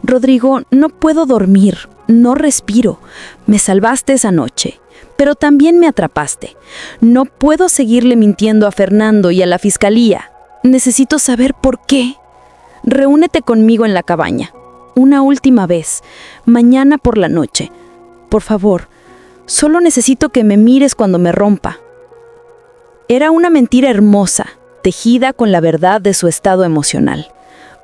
«Rodrigo, no puedo dormir, no respiro. Me salvaste esa noche, pero también me atrapaste. No puedo seguirle mintiendo a Fernando y a la fiscalía. Necesito saber por qué. Reúnete conmigo en la cabaña. Una última vez, mañana por la noche. Por favor, solo necesito que me mires cuando me rompa». Era una mentira hermosa, tejida con la verdad de su estado emocional.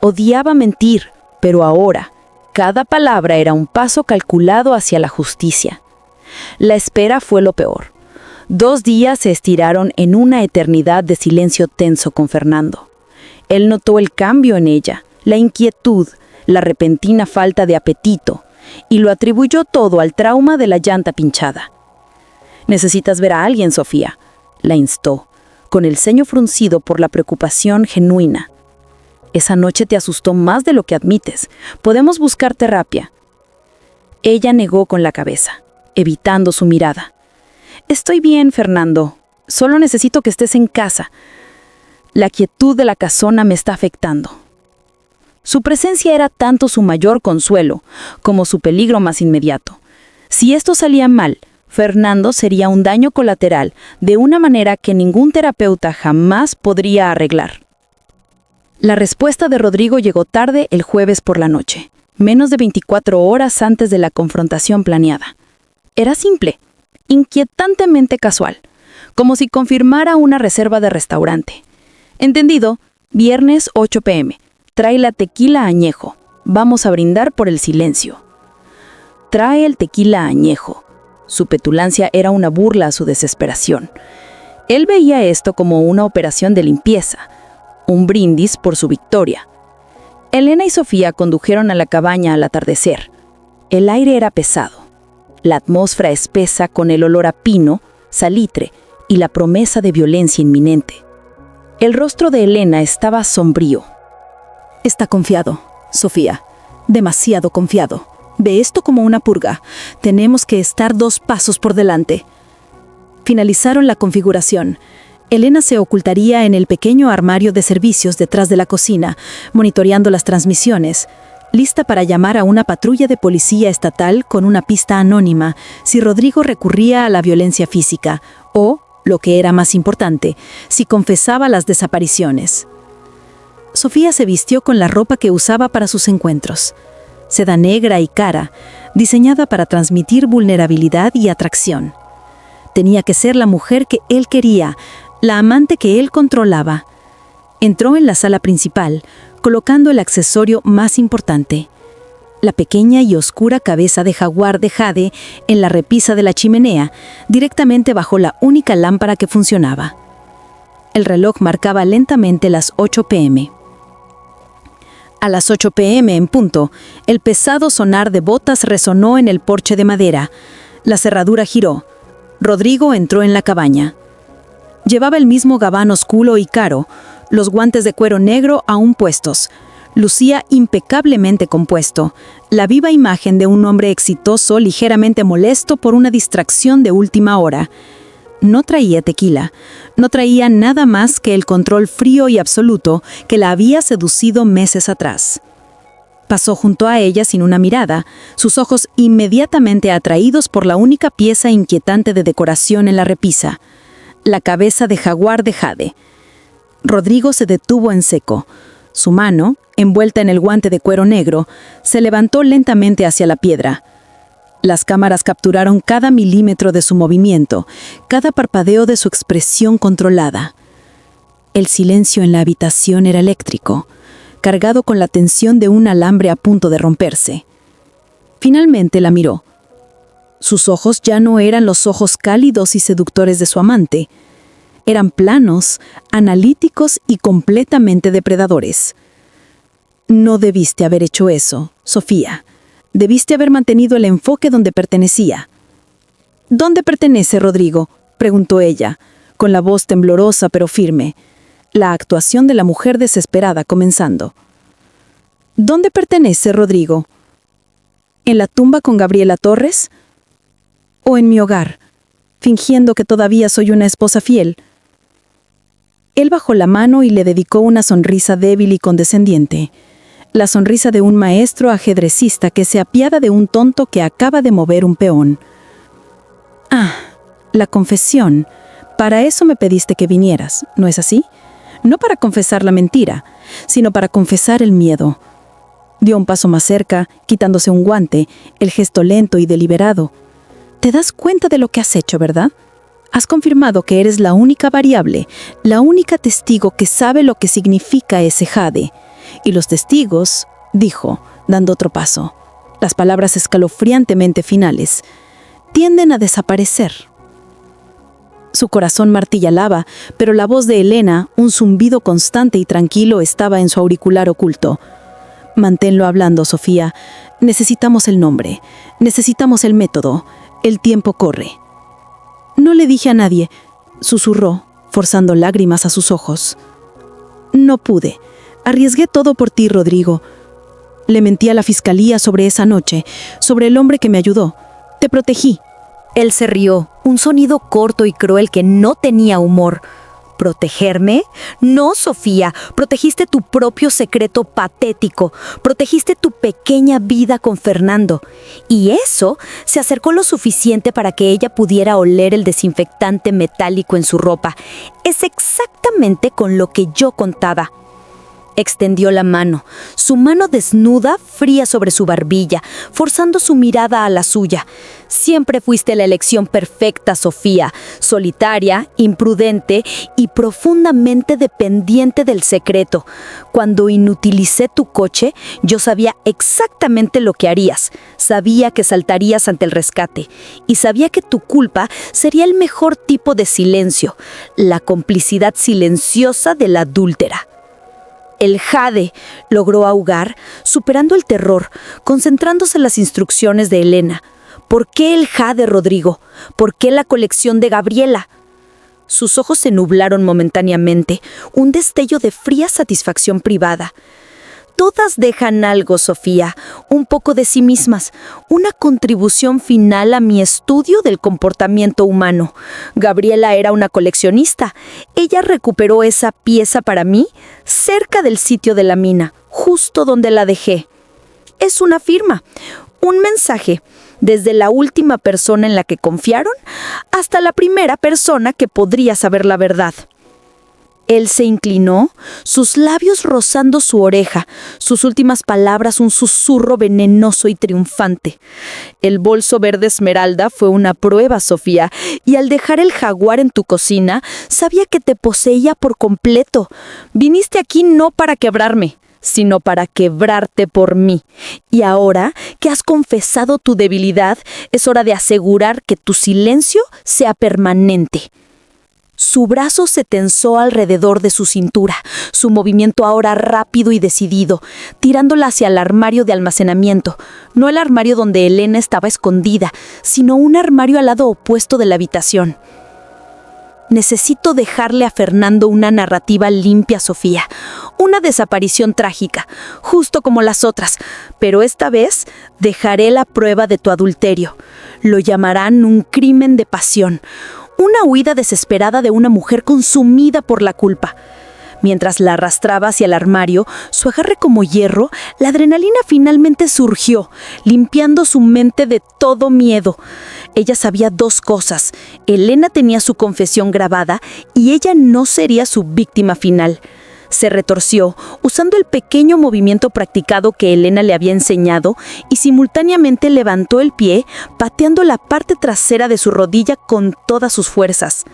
Odiaba mentir, pero ahora, cada palabra era un paso calculado hacia la justicia. La espera fue lo peor. 2 días se estiraron en una eternidad de silencio tenso con Fernando. Él notó el cambio en ella, la inquietud, la repentina falta de apetito, y lo atribuyó todo al trauma de la llanta pinchada. «Necesitas ver a alguien, Sofía», la instó, con el ceño fruncido por la preocupación genuina. Esa noche te asustó más de lo que admites. Podemos buscar terapia. Ella negó con la cabeza, evitando su mirada. Estoy bien, Fernando. Solo necesito que estés en casa. La quietud de la casona me está afectando. Su presencia era tanto su mayor consuelo como su peligro más inmediato. Si esto salía mal, Fernando sería un daño colateral de una manera que ningún terapeuta jamás podría arreglar. La respuesta de Rodrigo llegó tarde el jueves por la noche, menos de 24 horas antes de la confrontación planeada. Era simple, inquietantemente casual, como si confirmara una reserva de restaurante. Entendido, viernes 8 p.m. Trae la tequila añejo. Vamos a brindar por el silencio. Trae el tequila añejo. Su petulancia era una burla a su desesperación. Él veía esto como una operación de limpieza, un brindis por su victoria. Elena y Sofía condujeron a la cabaña al atardecer. El aire era pesado, la atmósfera espesa con el olor a pino, salitre y la promesa de violencia inminente. El rostro de Elena estaba sombrío. Está confiado, Sofía. Demasiado confiado. Ve esto como una purga. Tenemos que estar 2 pasos por delante. Finalizaron la configuración. Elena se ocultaría en el pequeño armario de servicios detrás de la cocina, monitoreando las transmisiones, lista para llamar a una patrulla de policía estatal con una pista anónima si Rodrigo recurría a la violencia física o, lo que era más importante, si confesaba las desapariciones. Sofía se vistió con la ropa que usaba para sus encuentros. Seda negra y cara, diseñada para transmitir vulnerabilidad y atracción. Tenía que ser la mujer que él quería, la amante que él controlaba. Entró en la sala principal, colocando el accesorio más importante, la pequeña y oscura cabeza de jaguar de jade en la repisa de la chimenea, directamente bajo la única lámpara que funcionaba. El reloj marcaba lentamente las 8 p.m. A las 8 p.m. en punto, el pesado sonar de botas resonó en el porche de madera. La cerradura giró. Rodrigo entró en la cabaña. Llevaba el mismo gabán oscuro y caro, los guantes de cuero negro aún puestos. Lucía impecablemente compuesto, la viva imagen de un hombre exitoso ligeramente molesto por una distracción de última hora. No traía tequila, no traía nada más que el control frío y absoluto que la había seducido meses atrás. Pasó junto a ella sin una mirada, sus ojos inmediatamente atraídos por la única pieza inquietante de decoración en la repisa, la cabeza de jaguar de jade. Rodrigo se detuvo en seco. Su mano, envuelta en el guante de cuero negro, se levantó lentamente hacia la piedra. Las cámaras capturaron cada milímetro de su movimiento, cada parpadeo de su expresión controlada. El silencio en la habitación era eléctrico, cargado con la tensión de un alambre a punto de romperse. Finalmente la miró. Sus ojos ya no eran los ojos cálidos y seductores de su amante. Eran planos, analíticos y completamente depredadores. No debiste haber hecho eso, Sofía. Debiste haber mantenido el enfoque donde pertenecía. ¿Dónde pertenece, Rodrigo?, preguntó ella, con la voz temblorosa pero firme, la actuación de la mujer desesperada comenzando. ¿Dónde pertenece, Rodrigo? ¿En la tumba con Gabriela Torres? ¿O en mi hogar, fingiendo que todavía soy una esposa fiel? Él bajó la mano y le dedicó una sonrisa débil y condescendiente. La sonrisa de un maestro ajedrecista que se apiada de un tonto que acaba de mover un peón. Ah, la confesión. Para eso me pediste que vinieras, ¿no es así? No para confesar la mentira, sino para confesar el miedo. Dio un paso más cerca, quitándose un guante, el gesto lento y deliberado. ¿Te das cuenta de lo que has hecho, verdad? Has confirmado que eres la única variable, la única testigo que sabe lo que significa ese jade. Y los testigos, dijo, dando otro paso, las palabras escalofriantemente finales, tienden a desaparecer. Su corazón martillaba, pero la voz de Elena, un zumbido constante y tranquilo, estaba en su auricular oculto. Manténlo hablando, Sofía. Necesitamos el nombre, necesitamos el método. El tiempo corre. No le dije a nadie, susurró, forzando lágrimas a sus ojos. No pude. Arriesgué todo por ti, Rodrigo. Le mentí a la fiscalía sobre esa noche, sobre el hombre que me ayudó. Te protegí. Él se rió, un sonido corto y cruel que no tenía humor. ¿Protegerme? No, Sofía, protegiste tu propio secreto patético, protegiste tu pequeña vida con Fernando. Y eso se acercó lo suficiente para que ella pudiera oler el desinfectante metálico en su ropa. Es exactamente con lo que yo contaba. Extendió la mano, su mano desnuda, fría sobre su barbilla, forzando su mirada a la suya. Siempre fuiste la elección perfecta, Sofía, solitaria, imprudente y profundamente dependiente del secreto. Cuando inutilicé tu coche, yo sabía exactamente lo que harías. Sabía que saltarías ante el rescate y sabía que tu culpa sería el mejor tipo de silencio, la complicidad silenciosa de la adúltera. El jade logró ahogar, superando el terror, concentrándose en las instrucciones de Elena. ¿Por qué el jade, Rodrigo? ¿Por qué la colección de Gabriela? Sus ojos se nublaron momentáneamente, un destello de fría satisfacción privada. Todas dejan algo, Sofía, un poco de sí mismas, una contribución final a mi estudio del comportamiento humano. Gabriela era una coleccionista. Ella recuperó esa pieza para mí cerca del sitio de la mina, justo donde la dejé. Es una firma, un mensaje, desde la última persona en la que confiaron hasta la primera persona que podría saber la verdad. Él se inclinó, sus labios rozando su oreja, sus últimas palabras un susurro venenoso y triunfante. El bolso verde esmeralda fue una prueba, Sofía, y al dejar el jaguar en tu cocina, sabía que te poseía por completo. Viniste aquí no para quebrarme, sino para quebrarte por mí. Y ahora que has confesado tu debilidad, es hora de asegurar que tu silencio sea permanente. Su brazo se tensó alrededor de su cintura, su movimiento ahora rápido y decidido, tirándola hacia el armario de almacenamiento. No el armario donde Elena estaba escondida, sino un armario al lado opuesto de la habitación. Necesito dejarle a Fernando una narrativa limpia, Sofía. Una desaparición trágica, justo como las otras. Pero esta vez dejaré la prueba de tu adulterio. Lo llamarán un crimen de pasión. Una huida desesperada de una mujer consumida por la culpa. Mientras la arrastraba hacia el armario, su agarre como hierro, la adrenalina finalmente surgió, limpiando su mente de todo miedo. Ella sabía dos cosas. Elena tenía su confesión grabada y ella no sería su víctima final. Se retorció, usando el pequeño movimiento practicado que Elena le había enseñado, y simultáneamente levantó el pie, pateando la parte trasera de su rodilla con todas sus fuerzas.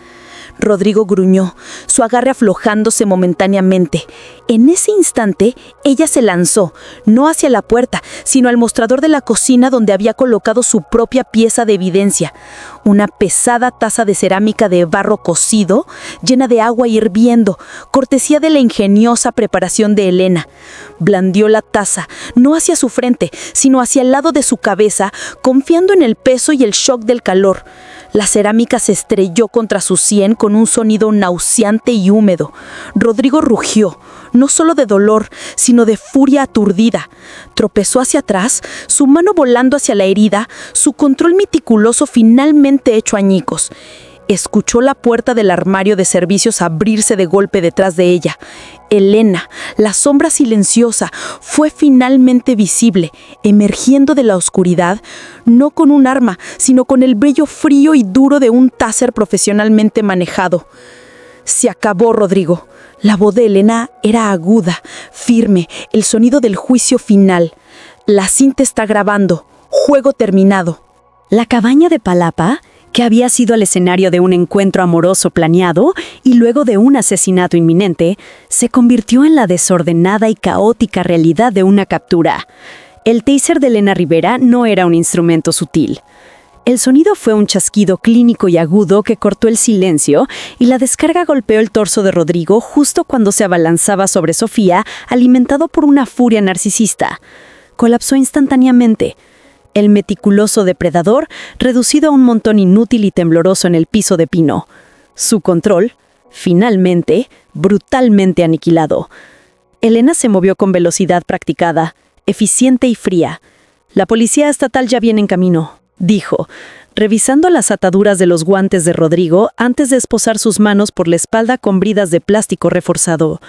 Rodrigo gruñó, su agarre aflojándose momentáneamente. En ese instante, ella se lanzó, no hacia la puerta, sino al mostrador de la cocina donde había colocado su propia pieza de evidencia. Una pesada taza de cerámica de barro cocido, llena de agua hirviendo, cortesía de la ingeniosa preparación de Elena. Blandió la taza, no hacia su frente, sino hacia el lado de su cabeza, confiando en el peso y el shock del calor. La cerámica se estrelló contra su sien con un sonido nauseante y húmedo. Rodrigo rugió, no solo de dolor, sino de furia aturdida. Tropezó hacia atrás, su mano volando hacia la herida, su control meticuloso finalmente hecho añicos. Escuchó la puerta del armario de servicios abrirse de golpe detrás de ella. Elena, la sombra silenciosa, fue finalmente visible, emergiendo de la oscuridad, no con un arma, sino con el brillo frío y duro de un taser profesionalmente manejado. Se acabó, Rodrigo. La voz de Elena era aguda, firme, el sonido del juicio final. La cinta está grabando. Juego terminado. La cabaña de Palapa, que había sido el escenario de un encuentro amoroso planeado y luego de un asesinato inminente, se convirtió en la desordenada y caótica realidad de una captura. El taser de Elena Rivera no era un instrumento sutil. El sonido fue un chasquido clínico y agudo que cortó el silencio, y la descarga golpeó el torso de Rodrigo justo cuando se abalanzaba sobre Sofía, alimentado por una furia narcisista. Colapsó instantáneamente. El meticuloso depredador, reducido a un montón inútil y tembloroso en el piso de pino. Su control finalmente, brutalmente aniquilado. Elena se movió con velocidad practicada, eficiente y fría. La policía estatal ya viene en camino, dijo, revisando las ataduras de los guantes de Rodrigo antes de esposar sus manos por la espalda con bridas de plástico reforzado.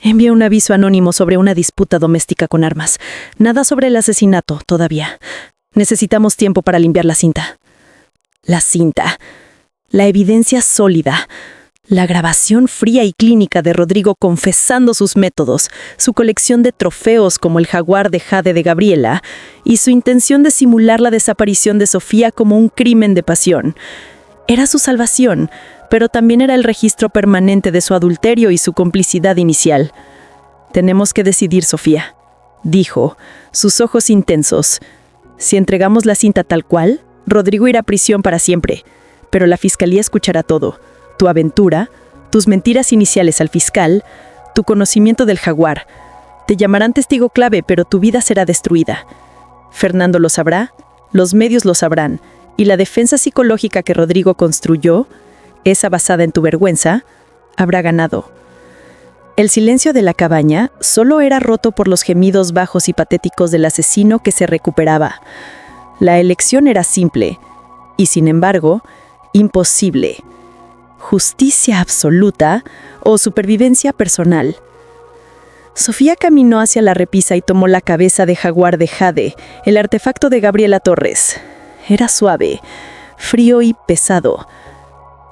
Envié un aviso anónimo sobre una disputa doméstica con armas. Nada sobre el asesinato, todavía. Necesitamos tiempo para limpiar la cinta. La cinta. La evidencia sólida. La grabación fría y clínica de Rodrigo confesando sus métodos, su colección de trofeos como el jaguar de jade de Gabriela y su intención de simular la desaparición de Sofía como un crimen de pasión. Era su salvación, pero también era el registro permanente de su adulterio y su complicidad inicial. Tenemos que decidir, Sofía, dijo, sus ojos intensos. Si entregamos la cinta tal cual, Rodrigo irá a prisión para siempre, pero la fiscalía escuchará todo. Tu aventura, tus mentiras iniciales al fiscal, tu conocimiento del jaguar. Te llamarán testigo clave, pero tu vida será destruida. Fernando lo sabrá, los medios lo sabrán, y la defensa psicológica que Rodrigo construyó, esa basada en tu vergüenza, habrá ganado. El silencio de la cabaña solo era roto por los gemidos bajos y patéticos del asesino que se recuperaba. La elección era simple, y sin embargo, imposible. Justicia absoluta o supervivencia personal. Sofía caminó hacia la repisa y tomó la cabeza de jaguar de jade, el artefacto de Gabriela Torres. Era suave, frío y pesado.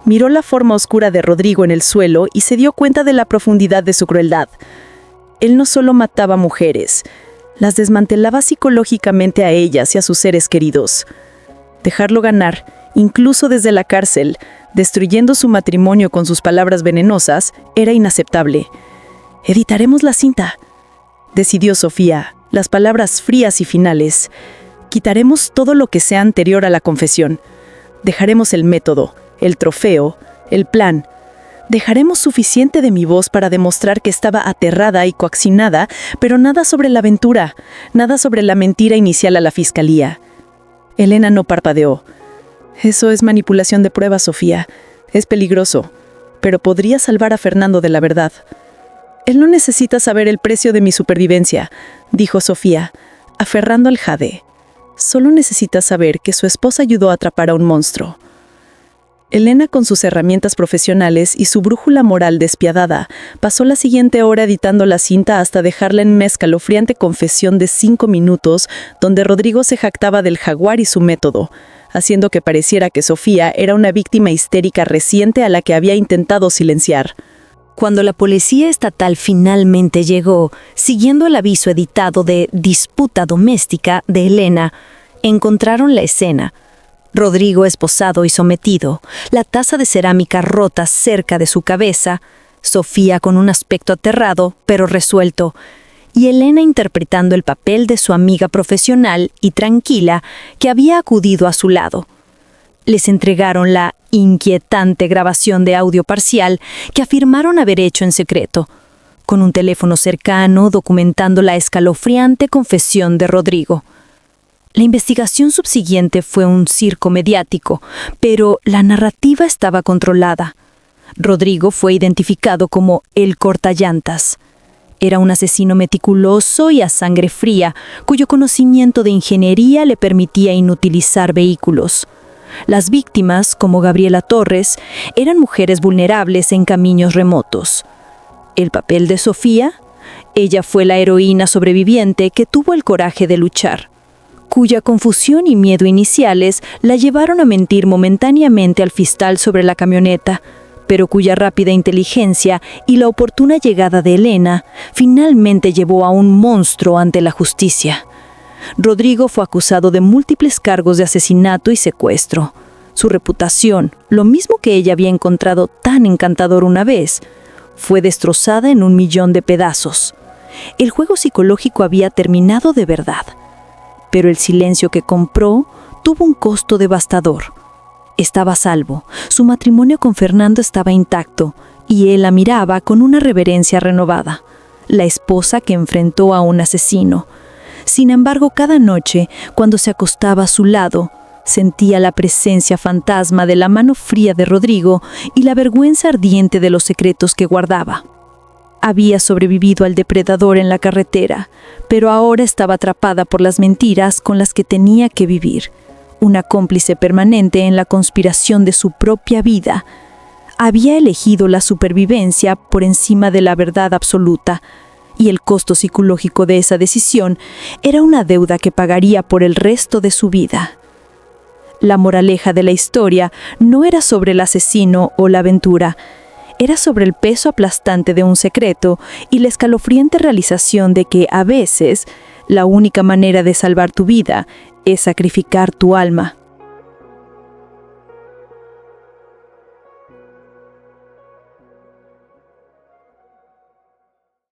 Miró la forma oscura de Rodrigo en el suelo y se dio cuenta de la profundidad de su crueldad. Él no solo mataba mujeres, las desmantelaba psicológicamente a ellas y a sus seres queridos. Dejarlo ganar, incluso desde la cárcel, destruyendo su matrimonio con sus palabras venenosas, era inaceptable. «Editaremos la cinta», decidió Sofía, las palabras frías y finales. «Quitaremos todo lo que sea anterior a la confesión. Dejaremos el método, el trofeo, el plan. Dejaremos suficiente de mi voz para demostrar que estaba aterrada y coaccionada, pero nada sobre la aventura, nada sobre la mentira inicial a la fiscalía». Elena no parpadeó. «Eso es manipulación de pruebas, Sofía. Es peligroso, pero podría salvar a Fernando de la verdad». «Él no necesita saber el precio de mi supervivencia», dijo Sofía, aferrando al jade. «Solo necesita saber que su esposa ayudó a atrapar a un monstruo». Elena, con sus herramientas profesionales y su brújula moral despiadada, pasó la siguiente hora editando la cinta hasta dejarla en una escalofriante confesión de 5 minutos, donde Rodrigo se jactaba del jaguar y su método, haciendo que pareciera que Sofía era una víctima histérica reciente a la que había intentado silenciar. Cuando la policía estatal finalmente llegó, siguiendo el aviso editado de disputa doméstica de Elena, encontraron la escena. Rodrigo esposado y sometido, la taza de cerámica rota cerca de su cabeza, Sofía con un aspecto aterrado pero resuelto, y Elena interpretando el papel de su amiga profesional y tranquila que había acudido a su lado. Les entregaron la inquietante grabación de audio parcial que afirmaron haber hecho en secreto, con un teléfono cercano documentando la escalofriante confesión de Rodrigo. La investigación subsiguiente fue un circo mediático, pero la narrativa estaba controlada. Rodrigo fue identificado como el cortallantas. Era un asesino meticuloso y a sangre fría, cuyo conocimiento de ingeniería le permitía inutilizar vehículos. Las víctimas, como Gabriela Torres, eran mujeres vulnerables en caminos remotos. ¿El papel de Sofía? Ella fue la heroína sobreviviente que tuvo el coraje de luchar, cuya confusión y miedo iniciales la llevaron a mentir momentáneamente al fiscal sobre la camioneta, pero cuya rápida inteligencia y la oportuna llegada de Elena finalmente llevó a un monstruo ante la justicia. Rodrigo fue acusado de múltiples cargos de asesinato y secuestro. Su reputación, lo mismo que ella había encontrado tan encantador una vez, fue destrozada en 1.000.000 de pedazos. El juego psicológico había terminado de verdad, pero el silencio que compró tuvo un costo devastador. Estaba a salvo, su matrimonio con Fernando estaba intacto, y él la miraba con una reverencia renovada, la esposa que enfrentó a un asesino. Sin embargo, cada noche, cuando se acostaba a su lado, Sentía la presencia fantasma de la mano fría de Rodrigo y la vergüenza ardiente de los secretos que guardaba. Había sobrevivido al depredador en la carretera, pero ahora estaba atrapada por las mentiras con las que tenía que vivir, una cómplice permanente en la conspiración de su propia vida. Había elegido la supervivencia por encima de la verdad absoluta, y el costo psicológico de esa decisión era una deuda que pagaría por el resto de su vida. La moraleja de la historia no era sobre el asesino o la aventura, era sobre el peso aplastante de un secreto y la escalofriante realización de que, a veces, la única manera de salvar tu vida es sacrificar tu alma.